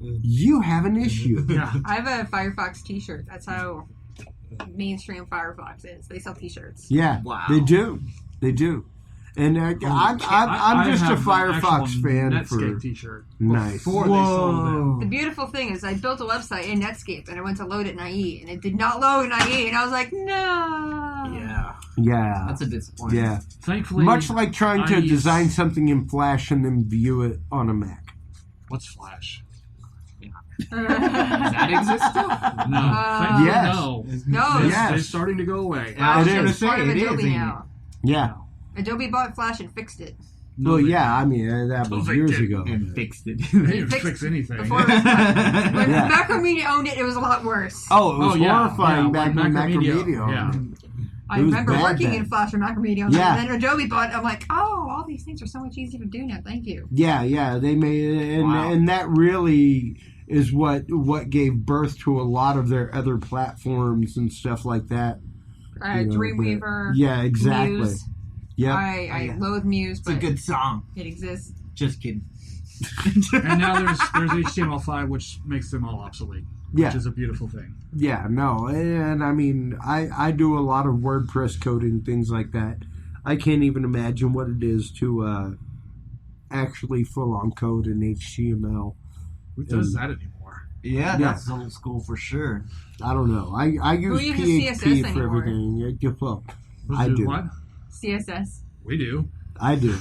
you have an issue. Yeah. I have a Firefox t-shirt. That's how mainstream Firefox is. They sell t-shirts. Yeah, Wow. they do. They do. And I'm just a have an Firefox actual fan Netscape for T-shirt. nice. Before they sold them. The beautiful thing is I built a website in Netscape and I went to load it in IE and it did not load in IE and I was like, no. Yeah. Yeah. That's a disappointment. Yeah. Thankfully, Much like trying to IE's design something in Flash and then view it on a Mac. What's Flash? Does that exist still? No. Thankfully, Yes. no. No. It's, Yes. it's starting to go away. Yeah, I was It going to is. say Part of it is. Adobe ain't now. Yeah. Adobe bought Flash and fixed it. Well, they yeah, I mean, that was they years didn't. ago. it? And fixed it. They didn't Fixed- fix anything. Before it was when Yeah. Macromedia owned it, it was a lot worse. Oh, it was horrifying yeah, back when Macromedia, Macromedia. yeah. I it was remember bad working then. in Flash and Macromedia, Yeah. and then Adobe bought it. I'm like, oh, all these things are so much easier to do now. Thank you. Yeah, they made, and that really is what gave birth to a lot of their other platforms and stuff like that. You know, Dreamweaver. yeah, exactly. Muse. Yep. I loathe Muse, It's a but good song. it exists. Just kidding. And now there's HTML5, which makes them all obsolete, Yeah. which is a beautiful thing. Yeah, no, and I mean, I do a lot of WordPress coding, things like that. I can't even imagine what it is to actually full-on code in HTML. Who does that anymore? Yeah, Yeah. that's old school for sure. I don't know. I use Who uses PHP CSS for anymore? everything. Well, Who I does do. What? CSS. We do. I do.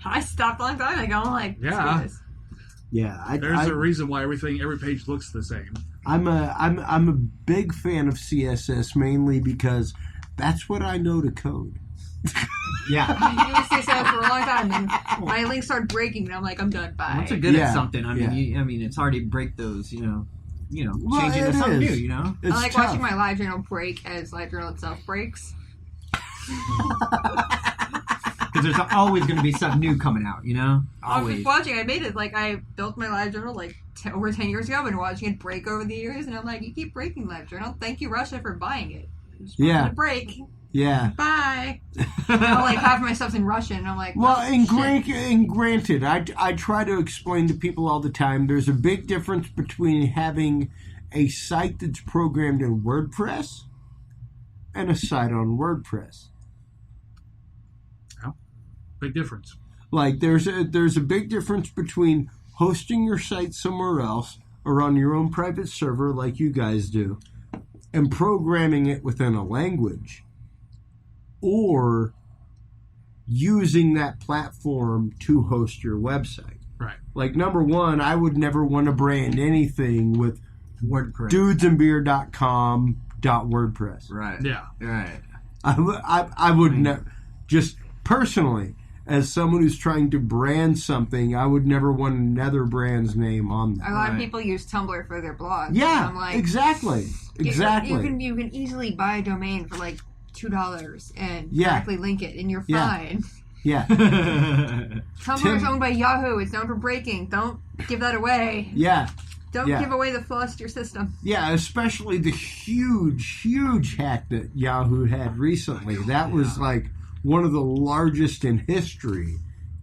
I stopped a long time ago. I'm like, Yeah. screw this. Yeah, There's a reason why every page looks the same. I'm a big fan of CSS mainly because that's what I know to code. Yeah. I used CSS for a long time, and my links started breaking, and I'm like, I'm done. Bye. Once you're good Yeah. at something, I mean, Yeah. it's hard to break those, Well, change into it something is. new, you know? It's I like tough. watching my live journal break as live journal itself breaks. Because there's always going to be something new coming out, you know? I was Always. just watching. I made it like I built my live journal like over 10 years ago. I've been watching it break over the years, and I'm like, you keep breaking live journal. Thank you, Russia, for buying it. Just wanted Yeah. to break. Yeah. Bye. Now, like half of my stuff's in Russian, and I'm like, Well, oh, and, shit. granted, I try to explain to people all the time, there's a big difference between having a site that's programmed in WordPress and a site on WordPress. Big difference. Like, there's a big difference between hosting your site somewhere else or on your own private server like you guys do and programming it within a language or using that platform to host your website. Right. Like, number one, I would never want to brand anything with WordPress. dudesandbeer.com.wordpress. Right. Yeah. Right. I would never, just personally, as someone who's trying to brand something, I would never want another brand's name on A that. lot of Right. people use Tumblr for their blogs. Yeah, and I'm like, exactly. Exactly. You can easily buy a domain for like $2 and Yeah. directly link it, and you're Yeah. fine. Yeah. Tumblr is owned by Yahoo. It's known for breaking. Don't give that away. Yeah. Don't Yeah. give away the flaws to your system. Yeah, especially the huge hack that Yahoo had recently. That was like one of the largest in history.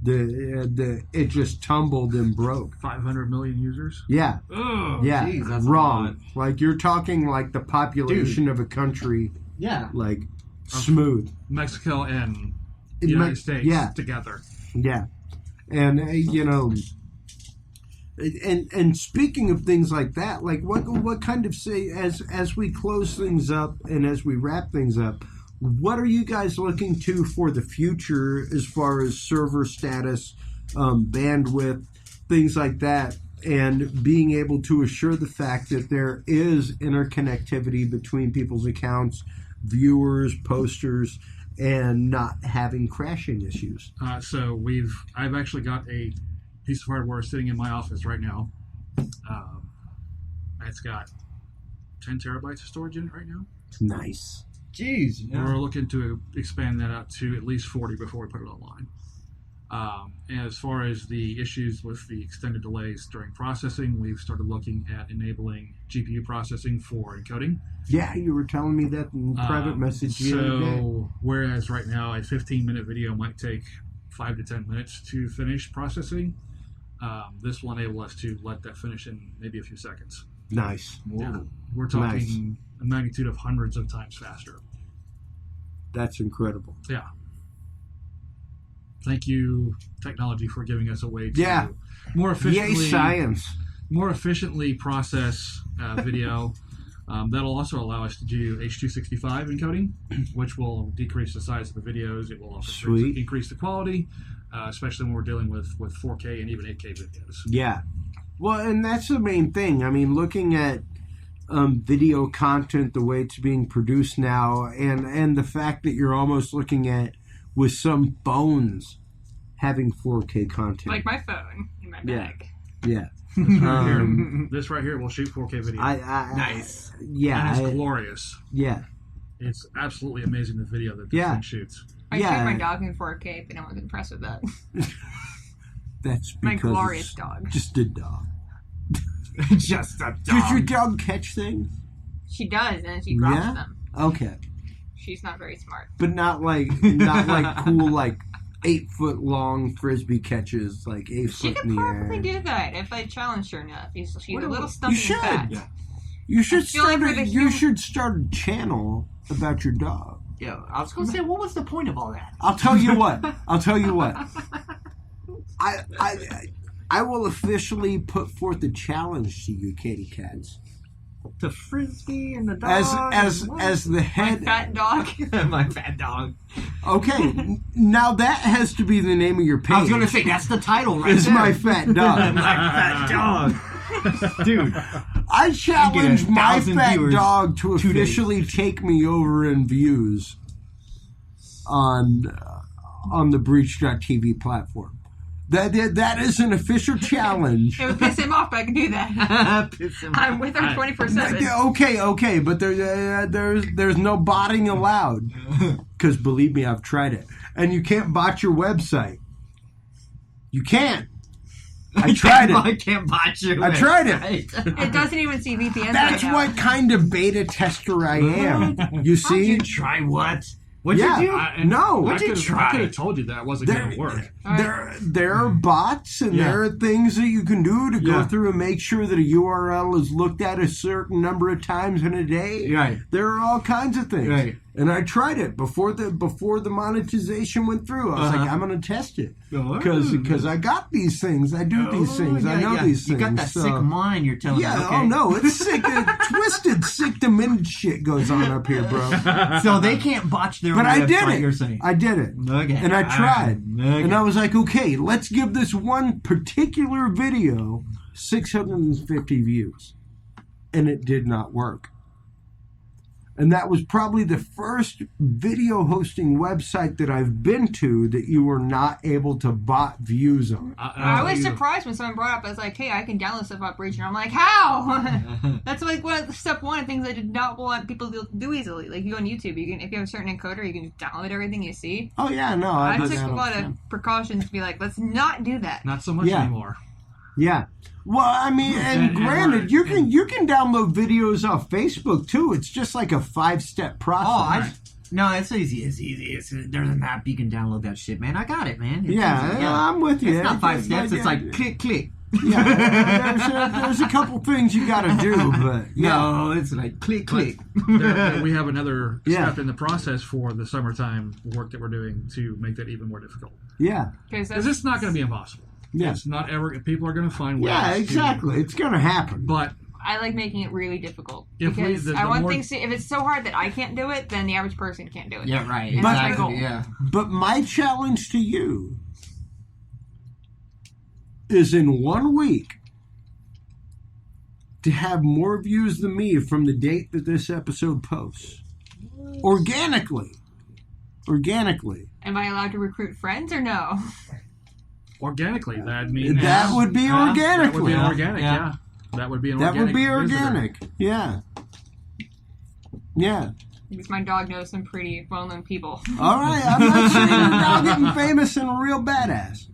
It just tumbled and broke. 500 million users. Yeah. Oh, Yeah. geez, that's Wrong. a lot. Like, you're talking like the population of a country Yeah. Like, smooth. Mexico and the United States together. Yeah. And, and speaking of things like that, like what kind of as we close things up and as we wrap things up, what are you guys looking to for the future as far as server status, bandwidth, things like that, and being able to assure the fact that there is interconnectivity between people's accounts, viewers, posters, and not having crashing issues? So I've actually got a piece of hardware sitting in my office right now. It's got 10 terabytes of storage in it right now. Nice. Jeez. Yeah. We're looking to expand that out to at least 40 before we put it online. And as far as the issues with the extended delays during processing, we've started looking at enabling GPU processing for encoding. Yeah, you were telling me that in private message the other day. So, whereas right now a 15-minute video might take 5 to 10 minutes to finish processing, this will enable us to let that finish in maybe a few seconds. Nice. Yeah. We're talking a magnitude of hundreds of times faster. That's incredible. Yeah. Thank you, technology, for giving us a way to more efficiently more efficiently process video. That'll also allow us to do H.265 encoding, which will decrease the size of the videos. It will also increase the quality, especially when we're dealing with 4K and even 8K videos. Yeah. Well, and that's the main thing. I mean, looking at video content, the way it's being produced now, and the fact that you're almost looking at, with some phones having 4K content. Like my phone in my bag. Yeah. This right here will shoot 4K video. Nice. Yeah. And it's glorious. Yeah. It's absolutely amazing, the video that this thing shoots. I shoot my dog in 4K, but no one's impressed with that. That's because my glorious dog. Just a dog. Just a dog. Does your dog catch things? She does, and she drops them. Okay. She's not very smart. But not like cool, like 8-foot long frisbee catches, like 8 foot in the air. She could probably do that if I challenged her enough. She's a little stumpy and fat. Yeah. You should start a channel about your dog. Yeah, I was going to say, what was the point of all that? I'll tell you what. I will officially put forth a challenge to you, Katie Katz. The frisbee and the dog. As the head. My fat dog. My fat dog. Okay, now that has to be the name of your page. I was going to say, that's the title right It's there. My Fat Dog. My fat dog. Dude. I challenge my fat dog to officially take me over in views on the Breach.tv platform. That is an official challenge. It would piss him off, but I can do that. I'm with her 24/7. Okay, but there's no botting allowed. Because believe me, I've tried it. And you can't bot your website. You can't. I tried it. I can't bot your website. I tried it. It doesn't even see VPNs. That's right what kind of beta tester I am. You see? You try what? What'd you do? What'd you try? I could have told you that wasn't going to work. There are bots and there are things that you can do to go through and make sure that a URL is looked at a certain number of times in a day. Right. There are all kinds of things. Right. And I tried it before the monetization went through. I was like, I'm going to test it because I got these things. I do these things. I know these things. You got that sick mind. You're telling me. Yeah. Okay. Oh no, it's sick. Twisted, sick demented shit goes on up here, bro. So they can't botch their. But own I did website, it. You're saying. I did it. Okay. And I tried. Okay. And I was like, okay, let's give this one particular video 650 views. And it did not work. And that was probably the first video hosting website that I've been to that you were not able to bot views on. I was surprised when someone brought up, I was like, hey, I can download stuff off Breach. And I'm like, how? That's like step one of things I did not want people to do easily. Like, you go on YouTube, if you have a certain encoder, you can just download everything you see. Oh, yeah, no. I took a lot of precautions to be like, let's not do that. Not so much anymore. Yeah. Well, I mean, and granted, you can download videos off Facebook too. It's just like a 5-step process. No, it's easy. It's easy. There's an app you can download that shit, man. I got it, man. I'm with you. It's not 5 steps. It's like click, click. Yeah, there's a couple things you got to do, but no, it's like click. We have another step in the process for the summertime work that we're doing to make that even more difficult. Yeah, because it's not going to be impossible. Yeah, it's not ever. People are going to find ways. Yeah, exactly. It's going to happen. But I like making it really difficult because I want things to. If it's so hard that I can't do it, then the average person can't do it. Yeah, right. And that's my goal. Yeah. But my challenge to you is in 1 week to have more views than me from the date that this episode posts. Organically. Am I allowed to recruit friends or no? Organically, that means that would be organically. That would be organic, yeah. That would be an organic. That would be organic. Yeah. Yeah. Because my dog knows some pretty well-known people. All right, I'm not saying your dog getting famous and a real badass.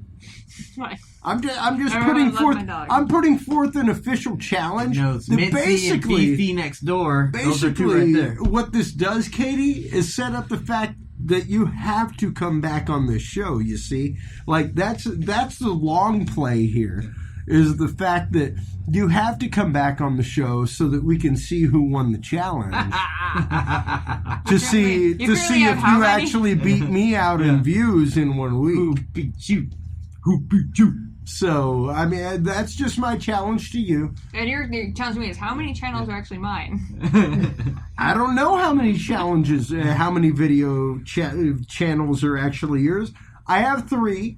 What? I'm just putting forth. I'm putting forth an official challenge. No, it's Mitzi and Fifi next door. Those are two right there. What this does, Katie, is set up the fact that you have to come back on this show. You see, like that's the long play here. Is the fact that you have to come back on the show so that we can see who won the challenge. to see if you actually beat me out in views in 1 week. Who beat you? So, I mean, that's just my challenge to you. And your challenge to me is how many channels are actually mine? I don't know how many challenges, how many video channels are actually yours. I have 3,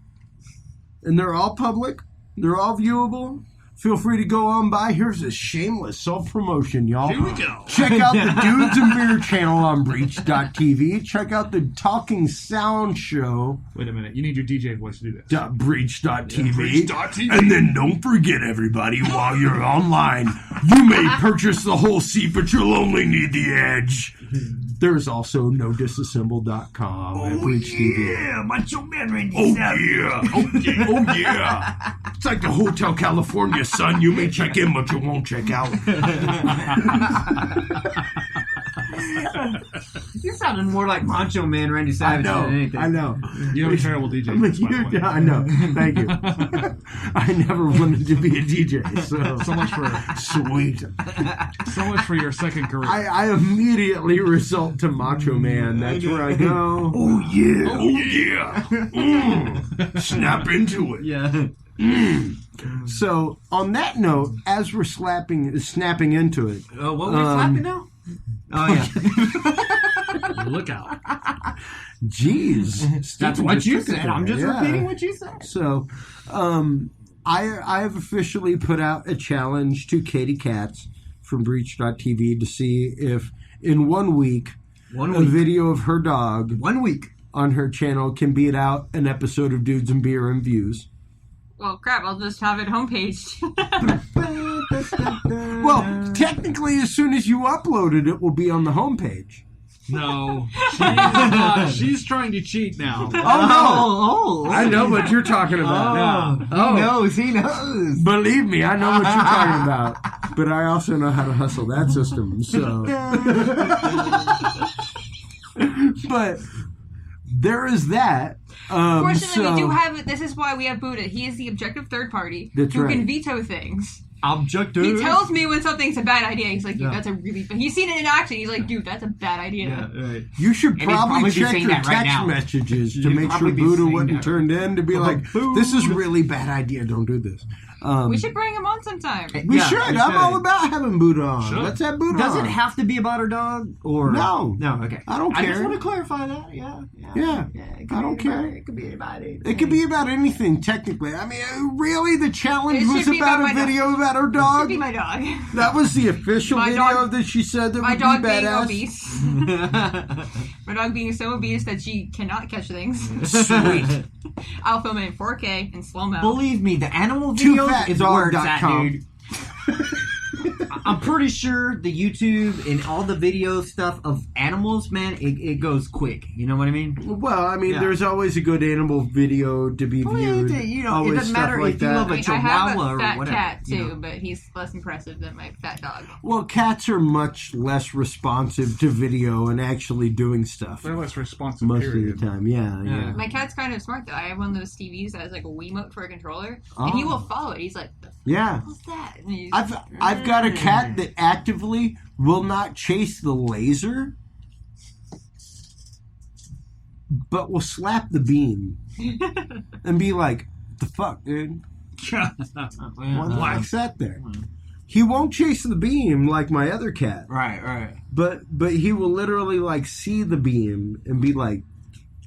and they're all public. They're all viewable. Feel free to go on by. Here's a shameless self-promotion, y'all. Here we go. Check out the Dudes and Beer channel on Breach.tv. Check out the Talking Sound Show. Wait a minute. You need your DJ voice to do this. Breach.tv. Breach.tv. And then don't forget, everybody, while you're online, you may purchase the whole seat, but you'll only need the edge. There's also NoDisassemble.com at Breach TV. Yeah, Macho Man Randy Savage. Oh yeah. It's like the Hotel California, son. You may check in, but you won't check out. You sounded more like Macho Man Randy Savage than anything. I know. You have a terrible DJ voice, by the way. I know. Thank you. I never wanted to be a DJ. So much for sweet. So much for your second career. I immediately result to Macho Man. That's where I go. Oh yeah. Oh yeah. Snap into it. Yeah. So on that note, as we're snapping into it. What we're slapping now? Oh yeah. Look out. Jeez. That's what you said. I'm just repeating what you said. So I have officially put out a challenge to Katie Katz from Breach.tv to see if in 1 week a video of her dog 1 week on her channel can beat out an episode of Dudes and Beer and Views. Well, crap, I'll just have it homepaged. Well, technically, as soon as you upload it, it will be on the homepage. No. She's trying to cheat now. Oh, no. I know what you're talking about. He knows. Believe me, I know what you're talking about. But I also know how to hustle that system, so. But there is that. Fortunately, we do have. This is why we have Buddha. He is the objective third party who can veto things. Objective. He tells me when something's a bad idea. He's like, dude, that's a really bad... He's seen it in action. He's like, dude, that's a bad idea. Yeah, right. You should probably check your text messages to make sure Buddha wasn't turned in to be like, this is a really bad idea. Don't do this. We should bring him on sometime. We should. I'm all about having Buddha on. Sure. Let's have Buddha Does on. it have to be about her dog? Or No. No, okay. I don't care. I just want to clarify that. Yeah. I don't care. It could be about anything. It could be about anything, technically. I mean, really, the challenge was about a video about her It dog? should be my dog. That was the official video that she said that would be badass? My dog being obese. My dog being so obese that she cannot catch things. Sweet. I'll film it in 4K and slow-mo. Believe me, the animal videos is where it's at, dude. I'm pretty sure the YouTube and all the video stuff of animals, man, it goes quick. You know what I mean? Well, I mean, there's always a good animal video to be viewed. You know, it doesn't matter if you love a I chihuahua have a or fat whatever. cat too, but he's less impressive than my fat dog. Well, cats are much less responsive to video and actually doing stuff. They're less responsive. Most period. of the time, yeah. My cat's kind of smart though. I have one of those TVs that has like a Wiimote for a controller, and he will follow it. He's like, Yeah. "What's that?" I've got a cat that actively will not chase the laser, but will slap the beam and be like, "The fuck, dude? Why the fuck's that there?" He won't chase the beam like my other cat. Right. But he will literally like see the beam and be like,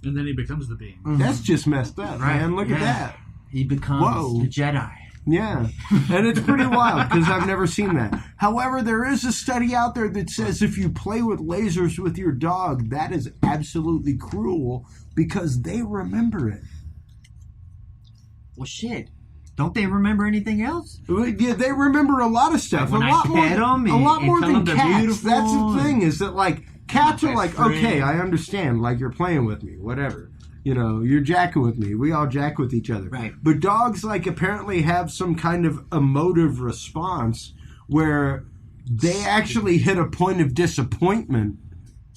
And then he becomes the beam. "That's just messed up, man. Look at that." He becomes the Jedi. Yeah, and it's pretty wild because I've never seen that. However, there is a study out there that says if you play with lasers with your dog, that is absolutely cruel because they remember it. Well, shit. Don't they remember anything else? Yeah, they remember a lot of stuff. Like when a lot I more, pet 'em a lot and more tell than 'em they're cats. beautiful. That's the thing is that like cats are like, friend. okay, I understand. Like you're playing with me, whatever. You know, you're jacking with me. We all jack with each other. Right. But dogs, like, apparently have some kind of emotive response where they actually hit a point of disappointment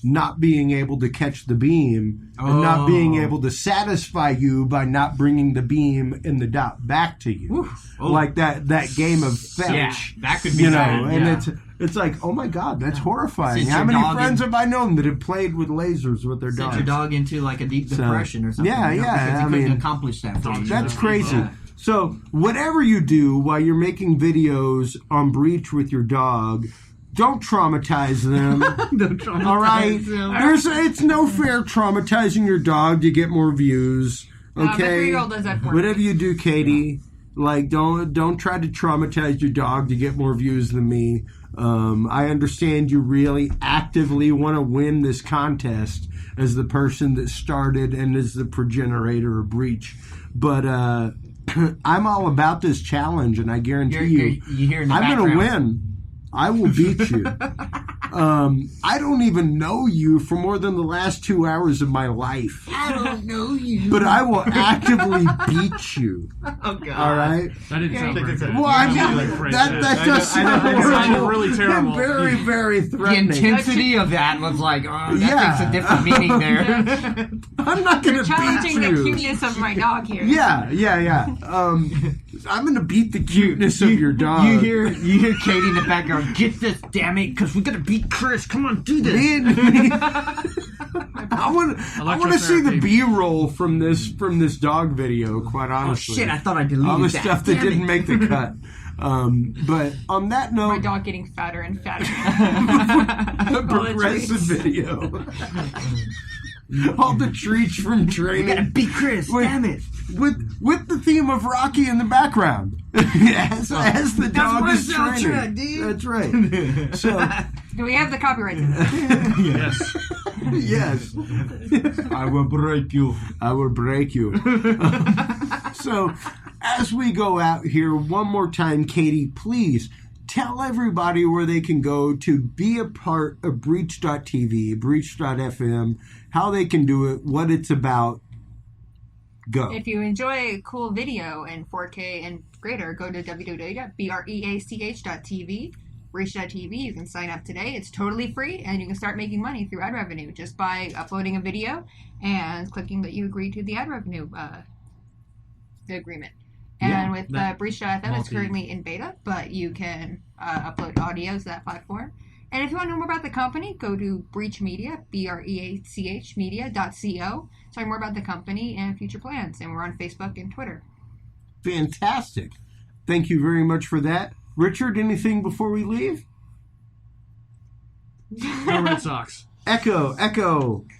not being able to catch the beam and not being able to satisfy you by not bringing the beam and the dot back to you. Like that game of fetch. Yeah, that could be you know, bad, and yeah. it's like, oh my God, that's horrifying. Since How your many dog friends have I known that have played with lasers with their Sent dogs? your dog into like a deep depression or something. Yeah, you know, yeah, because I he couldn't mean, accomplish that for you. That's you know? crazy. Yeah. So, whatever you do while you're making videos on Breach with your dog, don't traumatize them. Don't traumatize All right? them. It's no fair traumatizing your dog to get more views. My Okay? 3-year-old does that for me. Whatever you do, Katie, like don't try to traumatize your dog to get more views than me. I understand you really actively want to win this contest as the person that started and is the progenitor of Breach. But I'm all about this challenge, and I guarantee You hear in the I'm going to background. win. I will beat you. I don't even know you for more than the last 2 hours of my life. I don't know you. But I will actively beat you. Oh, God. All right? That didn't sound very good. Well, I Yeah, mean, like phrase that it. does sound I know, it sounded horrible. really terrible. And very, very The threatening. intensity of that was like, that Yeah. takes a different meaning there. I'm not going to Challenging beat the you. cuteness of my dog here. Yeah. I'm going to beat the cuteness of your dog. You hear Katie in the background, get this, damn it, because we got to beat Chris. Come on, do this. I want to see the B-roll from this dog video. Quite Oh, honestly, shit, I thought I deleted all the that. stuff that Damn didn't it. make the cut. But on that My note, dog getting fatter and fatter. a progressive video. All the treats from We got to training beat Chris, Wait. damn it. with the theme of Rocky in the background as the dog my is training. soundtrack, dude. That's right. So Do we have the copyright to that? Yes. yes. I will break you. I will break you. So, as we go out here, one more time, Katie, please tell everybody where they can go to be a part of Breach.tv, Breach.fm, how they can do it, what it's about. Go. If you enjoy a cool video in 4K and greater, go to www.breach.tv. Breach.tv. You can sign up today. It's totally free, and you can start making money through ad revenue just by uploading a video and clicking that you agree to the ad revenue the agreement. And with Breach.fm, it's currently in beta, but you can upload audio to that platform. And if you want to know more about the company, go to Breach Media, BREACH media.co. Talk more about the company and future plans. And we're on Facebook and Twitter. Fantastic. Thank you very much for that. Richard, anything before we leave? Go Red Sox. Echo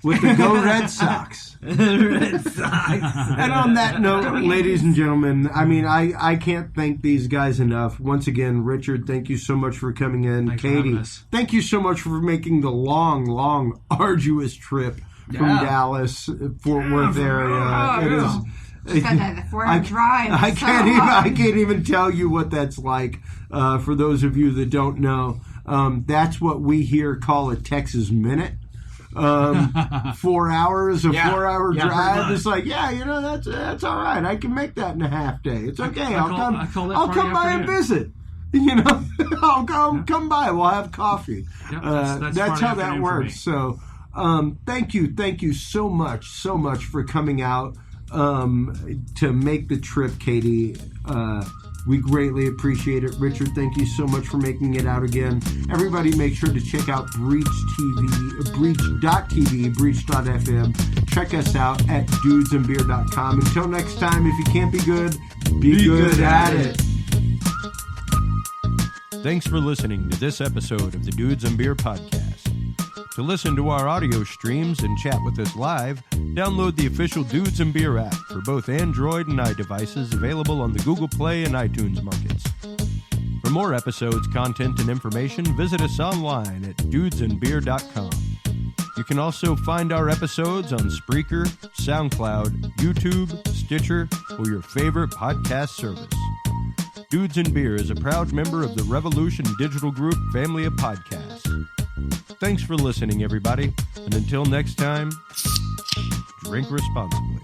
with the Go Red Sox. Red Sox. And on that note, ladies and gentlemen, I mean, I can't thank these guys enough. Once again, Richard, thank you so much for coming in. Thanks for having Katie, us. thank you so much for making the long, arduous trip from Dallas, Fort Worth area. It is Just got that 4-hour drive. I can't even tell you what that's like. For those of you that don't know, that's what we here call a Texas minute. 4 hours, 4-hour drive. It's like, that's all right. I can make that in a half day. It's okay. I'll come by and visit. I'll come by. We'll have coffee. Yep, that's how that works. So, thank you so much for coming out to make the trip, Katie. We greatly appreciate it. Richard, thank you so much for making it out again. Everybody make sure to check out Breach.tv, Breach.fm. Check us out at dudesandbeer.com. Until next time, if you can't be good, be good at it. Thanks for listening to this episode of the Dudes and Beer Podcast. To listen to our audio streams and chat with us live, download the official Dudes and Beer app for both Android and iDevices, available on the Google Play and iTunes markets. For more episodes, content, and information, visit us online at dudesandbeer.com. You can also find our episodes on Spreaker, SoundCloud, YouTube, Stitcher, or your favorite podcast service. Dudes and Beer is a proud member of the Revolution Digital Group family of podcasts. Thanks for listening, everybody, and until next time, drink responsibly.